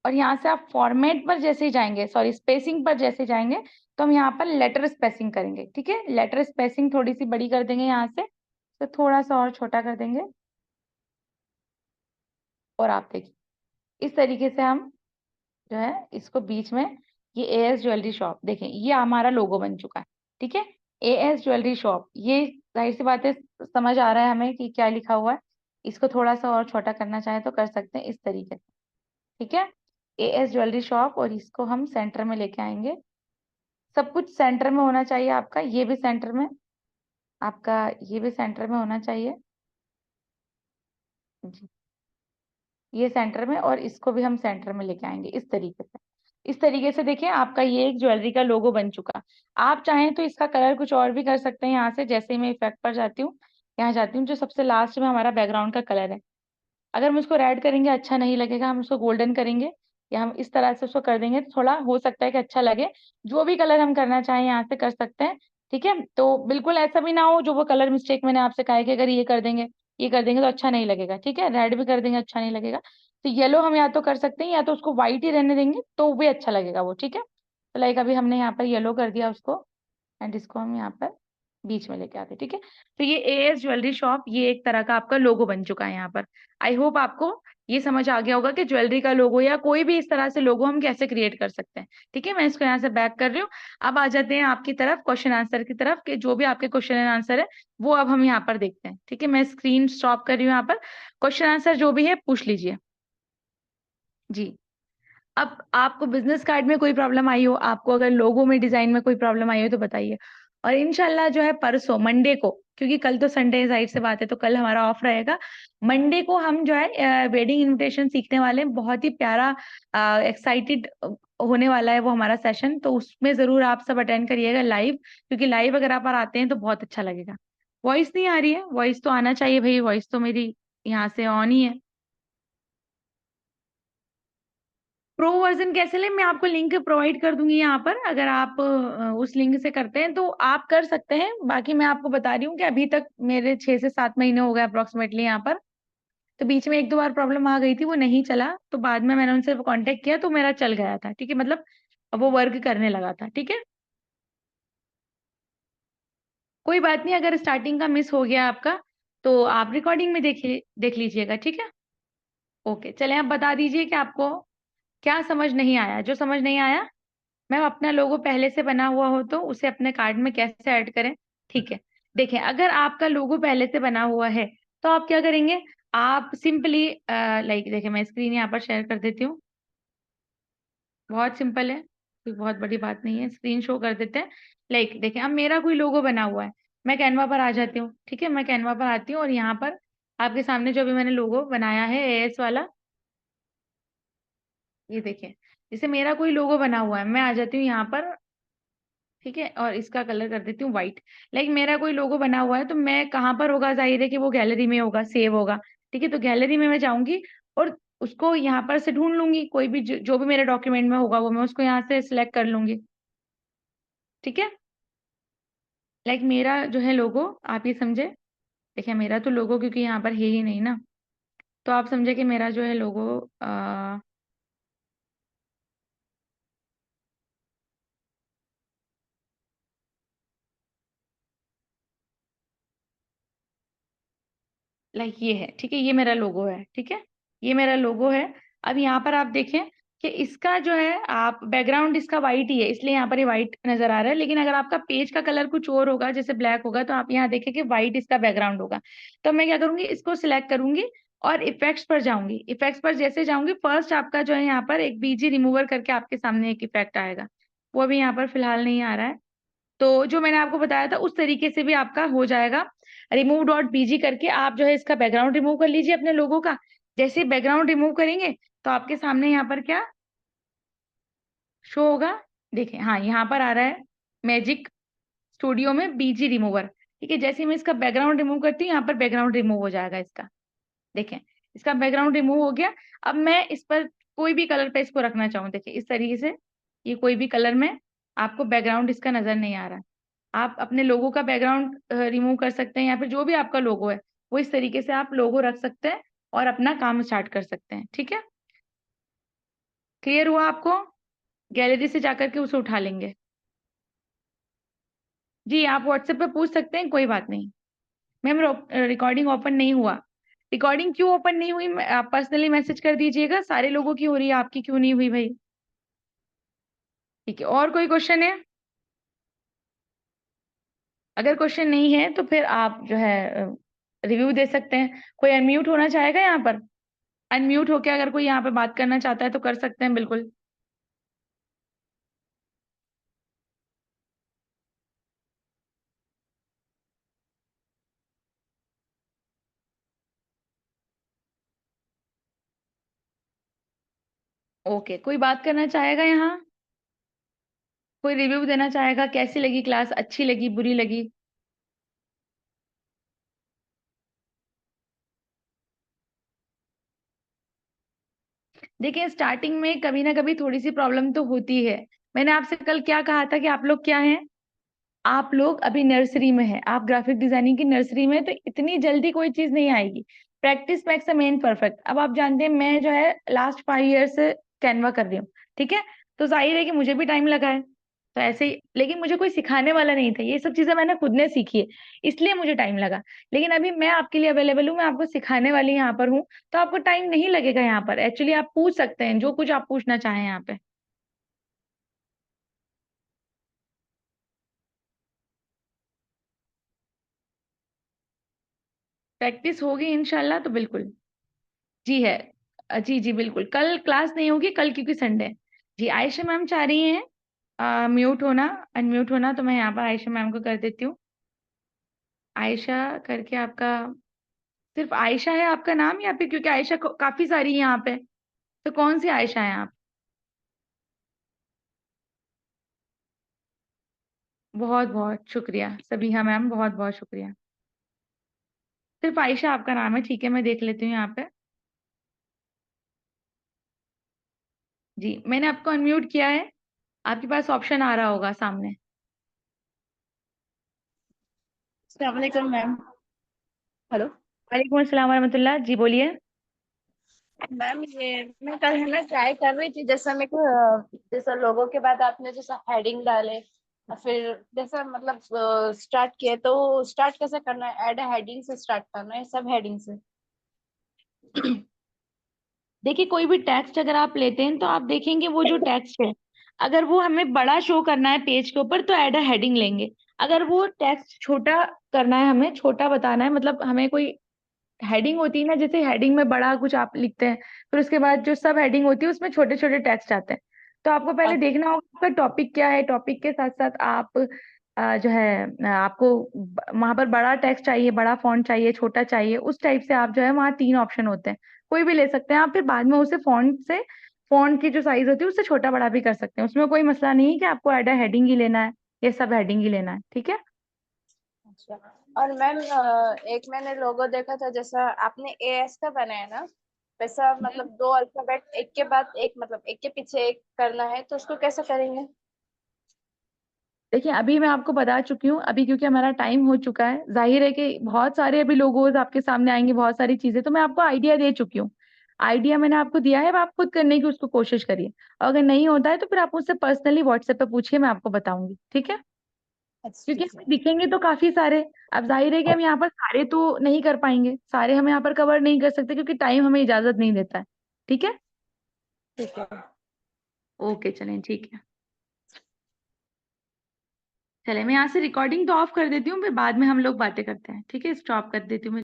Speaker 1: और यहाँ से आप फॉर्मेट पर जैसे ही जाएंगे, सॉरी स्पेसिंग पर जैसे जाएंगे, तो हम यहाँ पर लेटर स्पेसिंग करेंगे। ठीक है, लेटर स्पेसिंग थोड़ी सी बड़ी कर देंगे यहाँ से, तो थोड़ा सा और छोटा कर देंगे। और आप देखिए इस तरीके से हम जो है इसको बीच में, ये एएस ज्वेलरी शॉप देखें, ये हमारा लोगो बन चुका है। ठीक है, एएस ज्वेलरी शॉप, ये जाहिर सी बात है समझ आ रहा है हमें कि क्या लिखा हुआ है। इसको थोड़ा सा और छोटा करना चाहे तो कर सकते हैं इस तरीके से। ठीक है, एएस ज्वेलरी शॉप, और इसको हम सेंटर में लेके आएंगे। सब कुछ सेंटर में होना चाहिए आपका, ये भी सेंटर में, आपका ये भी सेंटर में होना चाहिए जी, ये सेंटर में, और इसको भी हम सेंटर में लेके आएंगे इस तरीके से। इस तरीके से देखिए आपका ये एक ज्वेलरी का लोगो बन चुका। आप चाहें तो इसका कलर कुछ और भी कर सकते हैं। यहाँ से जैसे ही मैं इफेक्ट पर जाती हूँ, यहाँ जाती हूँ, जो सबसे लास्ट में हमारा बैकग्राउंड का कलर है, अगर हम उसको रेड करेंगे अच्छा नहीं लगेगा, हम उसको गोल्डन करेंगे या हम इस तरह से उसको कर देंगे तो थोड़ा हो सकता है कि अच्छा लगे। जो भी कलर हम करना चाहें यहाँ से कर सकते हैं। ठीक है, तो बिल्कुल ऐसा भी ना हो जो वो कलर मिस्टेक मैंने आपसे कहा है कि अगर ये कर देंगे, ये कर देंगे तो अच्छा नहीं लगेगा। ठीक है, रेड भी कर देंगे अच्छा नहीं लगेगा। तो येलो हम या तो कर सकते हैं, या तो उसको व्हाइट ही रहने देंगे तो भी अच्छा लगेगा वो। ठीक है, तो लाइक अभी हमने यहाँ पर येलो कर दिया उसको, एंड इसको हम यहाँ पर बीच में लेके आते हैं। ठीक है, तो ये एएस ज्वेलरी शॉप, ये एक तरह का आपका लोगो बन चुका है यहाँ पर। आई होप आपको ये समझ आ गया होगा कि ज्वेलरी का लोगो या कोई भी इस तरह से लोगो हम कैसे क्रिएट कर सकते हैं। ठीक है, मैं इसको यहाँ से बैक कर रही हूँ। अब आ जाते हैं आपकी तरफ, क्वेश्चन आंसर की तरफ, कि जो भी आपके क्वेश्चन एंड आंसर है वो अब हम यहाँ पर देखते हैं। ठीक है, मैं स्क्रीन स्टॉप कर रही हूँ यहाँ पर, क्वेश्चन आंसर जो भी है पूछ लीजिए जी। अब आपको बिजनेस कार्ड में कोई प्रॉब्लम आई हो, आपको अगर लोगो में डिजाइन में कोई प्रॉब्लम आई हो तो बताइए। और इंशाल्लाह जो है परसों मंडे को, क्योंकि कल तो संडे है जाहिर सी बात है, तो कल हमारा ऑफ रहेगा। मंडे को हम जो है वेडिंग इनविटेशन सीखने वाले हैं। बहुत ही प्यारा एक्साइटेड होने वाला है वो हमारा सेशन, तो उसमें जरूर आप सब अटेंड करिएगा लाइव, क्योंकि लाइव अगर आप आते हैं तो बहुत अच्छा लगेगा। वॉइस नहीं आ रही है? वॉइस तो आना चाहिए भाई, वॉइस तो मेरी यहाँ से ऑन ही है। प्रो वर्जन कैसे लें, मैं आपको लिंक प्रोवाइड कर दूंगी यहाँ पर। अगर आप उस लिंक से करते हैं तो आप कर सकते हैं। बाकी मैं आपको बता रही हूँ कि अभी तक मेरे 6 से 7 महीने हो गए अप्रोक्सीमेटली यहाँ पर। तो बीच में एक दो बार प्रॉब्लम आ गई थी, वो नहीं चला, तो बाद में मैंने उनसे कांटेक्ट किया तो मेरा चल गया था। ठीक है, मतलब अब वो वर्क करने लगा था। ठीक है, कोई बात नहीं, अगर स्टार्टिंग का मिस हो गया आपका तो आप रिकॉर्डिंग में देख लीजिएगा। ठीक है, ओके, चले आप बता दीजिए कि आपको क्या समझ नहीं आया। जो समझ नहीं आया, मैम अपना लोगो पहले से बना हुआ हो तो उसे अपने कार्ड में कैसे ऐड करें। ठीक है, देखें अगर आपका लोगो पहले से बना हुआ है तो आप क्या करेंगे, आप सिंपली लाइक देखिए, मैं स्क्रीन यहाँ पर शेयर कर देती हूँ। बहुत सिंपल है, कोई बहुत बड़ी बात नहीं है, स्क्रीन शो कर देते हैं। लाइक देखिए, अब मेरा कोई लोगो बना हुआ है, मैं कैनवा पर आ जाती हूँ। ठीक है, मैं कैनवा पर आती हूँ और यहाँ पर आपके सामने जो भी मैंने लोगो बनाया है एएस वाला, ये देखिए, जैसे मेरा कोई लोगो बना हुआ है, मैं आ जाती हूँ यहाँ पर। ठीक है, और इसका कलर कर देती हूँ व्हाइट। लाइक मेरा कोई लोगो बना हुआ है तो मैं कहाँ पर होगा, जाहिर है कि वो गैलरी में होगा, सेव होगा। ठीक है, तो गैलरी में मैं जाऊंगी और उसको यहाँ पर से ढूंढ लूंगी, कोई भी जो भी मेरे डॉक्यूमेंट में होगा वो मैं उसको यहाँ से सिलेक्ट कर लूंगी। ठीक है, लाइक मेरा जो है लोगो, आप ये समझे, देखिए मेरा तो लोगो क्योंकि यहाँ पर है ही नहीं ना, तो आप समझे कि मेरा जो है लोगो लाइक ये है। ठीक है, ये मेरा लोगो है। ठीक है, ये मेरा लोगो है। अब यहाँ पर आप देखें कि इसका जो है, आप बैकग्राउंड इसका वाइट ही है, इसलिए यहाँ पर ये वाइट नजर आ रहा है। लेकिन अगर आपका पेज का कलर कुछ और होगा, जैसे ब्लैक होगा, तो आप यहाँ देखें कि वाइट इसका बैकग्राउंड होगा। तो मैं क्या करूंगी, इसको सिलेक्ट करूंगी और इफेक्ट्स पर जाऊंगी। इफेक्ट्स पर जैसे जाऊंगी, फर्स्ट आपका जो है यहाँ पर एक बीजी रिमूवर करके आपके सामने एक इफेक्ट आएगा, वो अभी यहाँ पर फिलहाल नहीं आ रहा है। तो जो मैंने आपको बताया था उस तरीके से भी आपका हो जाएगा। रिमूव डॉट बीजी करके आप जो है इसका बैकग्राउंड रिमूव कर लीजिए अपने लोगों का। जैसे बैकग्राउंड रिमूव करेंगे तो आपके सामने यहाँ पर क्या शो होगा, देखिए हाँ यहाँ पर आ रहा है मैजिक स्टूडियो में बीजी रिमूवर। ठीक है, जैसे ही मैं इसका बैकग्राउंड रिमूव करती हूँ, यहाँ पर बैकग्राउंड रिमूव हो जाएगा इसका। देखें, इसका बैकग्राउंड रिमूव हो गया। अब मैं इस पर कोई भी कलर पे इसको रखना चाहूँ, देखिए इस तरीके से, ये कोई भी कलर में आपको बैकग्राउंड इसका नजर नहीं आ रहा है। आप अपने लोगो का बैकग्राउंड रिमूव कर सकते हैं, या फिर जो भी आपका लोगो है वो इस तरीके से आप लोगो रख सकते हैं और अपना काम स्टार्ट कर सकते हैं। ठीक है, क्लियर हुआ आपको? गैलरी से जाकर के उसे उठा लेंगे। जी आप व्हाट्सएप पे पूछ सकते हैं, कोई बात नहीं। मैम रिकॉर्डिंग ओपन नहीं हुआ। रिकॉर्डिंग क्यों ओपन नहीं हुई? आप पर्सनली मैसेज कर दीजिएगा, सारे लोगों की हो रही है, आपकी क्यों नहीं हुई भाई? ठीक है, और कोई क्वेश्चन है? अगर क्वेश्चन नहीं है तो फिर आप जो है रिव्यू दे सकते हैं। कोई अनम्यूट होना चाहेगा यहाँ पर? अनम्यूट होके अगर कोई यहाँ पे बात करना चाहता है तो कर सकते हैं, बिल्कुल। ओके, कोई बात करना चाहेगा यहाँ? कोई रिव्यू देना चाहेगा? कैसी लगी क्लास? अच्छी लगी, बुरी लगी? देखिए, स्टार्टिंग में कभी ना कभी थोड़ी सी प्रॉब्लम तो होती है। मैंने आपसे कल क्या कहा था कि आप लोग क्या हैं? आप लोग अभी नर्सरी में हैं, आप ग्राफिक डिजाइनिंग की नर्सरी में हैं, तो इतनी जल्दी कोई चीज नहीं आएगी। Practice makes a man perfect. अब आप जानते हैं मैं जो है लास्ट 5 ईयर से कैनवा कर रही हूँ, ठीक है? तो जाहिर है कि मुझे भी टाइम लगा है। तो ऐसे ही, लेकिन मुझे कोई सिखाने वाला नहीं था, ये सब चीजें मैंने खुद ने सीखी है, इसलिए मुझे टाइम लगा। लेकिन अभी मैं आपके लिए अवेलेबल हूँ, मैं आपको सिखाने वाली यहाँ पर हूँ। तो आपको टाइम नहीं लगेगा यहाँ पर, एक्चुअली आप पूछ सकते हैं जो कुछ आप पूछना चाहें यहाँ पे। प्रैक्टिस होगी इंशाल्लाह, तो बिल्कुल। जी है। जी जी बिल्कुल, कल क्लास नहीं होगी, कल क्योंकि संडे है। जी आयशा मैम चाह रही हैं म्यूट होना, अनम्यूट होना, तो मैं यहाँ पर आयशा मैम को कर देती हूँ। आयशा करके आपका, सिर्फ आयशा है आपका नाम, या फिर क्योंकि आयशा काफी सारी है यहाँ पे, तो कौन सी आयशा है आप? बहुत बहुत शुक्रिया सबिहा मैम, बहुत बहुत शुक्रिया। सिर्फ आयशा आपका नाम है, ठीक है, मैं देख लेती हूँ यहाँ पे। जी मैंने आपको अनम्यूट किया है, आपके पास ऑप्शन आ रहा होगा सामने।
Speaker 2: अस्सलाम वालेकुम मैम। हेलो
Speaker 1: वालेकुम अस्सलाम वरहमतुल्लाह, जी बोलिए।
Speaker 2: मैम, ये मैं कल है ना ट्राई कर रही थी, जैसा मेरे को जैसा लोगों के बाद आपने जैसा हेडिंग डाले और फिर जैसा मतलब स्टार्ट किए, तो स्टार्ट कैसे करना है? ऐड हेडिंग से स्टार्ट करना है, सब हेडिंग से?
Speaker 1: देखिए, कोई भी टेक्स्ट अगर आप लेते हैं तो आप देखेंगे वो जो टेक्स्ट है, अगर वो हमें बड़ा शो करना है पेज के ऊपर तो ऐड अ हेडिंग लेंगे। अगर वो टेक्स्ट छोटा करना है, हमें छोटा बताना है, मतलब हमें कोई हेडिंग होती है ना, जैसे हेडिंग में बड़ा कुछ आप लिखते हैं, फिर उसके बाद जो सब हेडिंग होती है उसमें छोटे छोटे टेक्स्ट आते हैं। तो आपको पहले देखना होगा आपका टॉपिक क्या है, टॉपिक के साथ साथ आप जो है आपको वहां पर बड़ा टेक्स्ट चाहिए, बड़ा फॉन्ट चाहिए, छोटा चाहिए, उस टाइप से आप जो है वहाँ 3 ऑप्शन होते हैं, कोई भी ले सकते हैं आप। फिर बाद में उसे फॉन्ट की जो साइज होती है उससे छोटा बड़ा भी कर सकते हैं, उसमें कोई मसला नहीं है कि आपको एड हेडिंग ही लेना है या सब हेडिंग ही लेना है, ठीक है?
Speaker 2: अच्छा। और मैम, एक मैंने लोगो देखा था, जैसा आपने एएस का बनाया ना, वैसा मतलब दो अल्फाबेट एक के बाद एक, मतलब एक के पीछे एक करना है, तो उसको कैसे करेंगे?
Speaker 1: देखिए, अभी मैं आपको बता चुकी हूँ, अभी क्योंकि हमारा टाइम हो चुका है, जाहिर है कि बहुत सारे अभी लोगोज आपके सामने आएंगे, बहुत सारी चीजें, तो मैं आपको आइडिया दे चुकी हूँ। आइडिया मैंने आपको दिया है, अब आप खुद करने की उसको कोशिश करिए। और अगर नहीं होता है तो फिर आप मुझसे पर्सनली व्हाट्सएप पे पूछिए, मैं आपको बताऊंगी, ठीक है?
Speaker 2: अच्छा
Speaker 1: क्योंकि
Speaker 2: ठीक
Speaker 1: हमें
Speaker 2: है।
Speaker 1: दिखेंगे तो काफी सारे। अब जाहिर है कि हम यहाँ पर सारे तो नहीं कर पाएंगे, सारे हम यहाँ पर कवर नहीं कर सकते क्योंकि टाइम हमें इजाजत नहीं देता है, ठीक है?
Speaker 2: ठीक है।
Speaker 1: ओके चलें, ठीक है। चले, मैं यहाँ से रिकॉर्डिंग तो ऑफ कर देती हूँ, फिर बाद में हम लोग बातें करते हैं, ठीक है? स्टॉप कर देती हूँ मैं।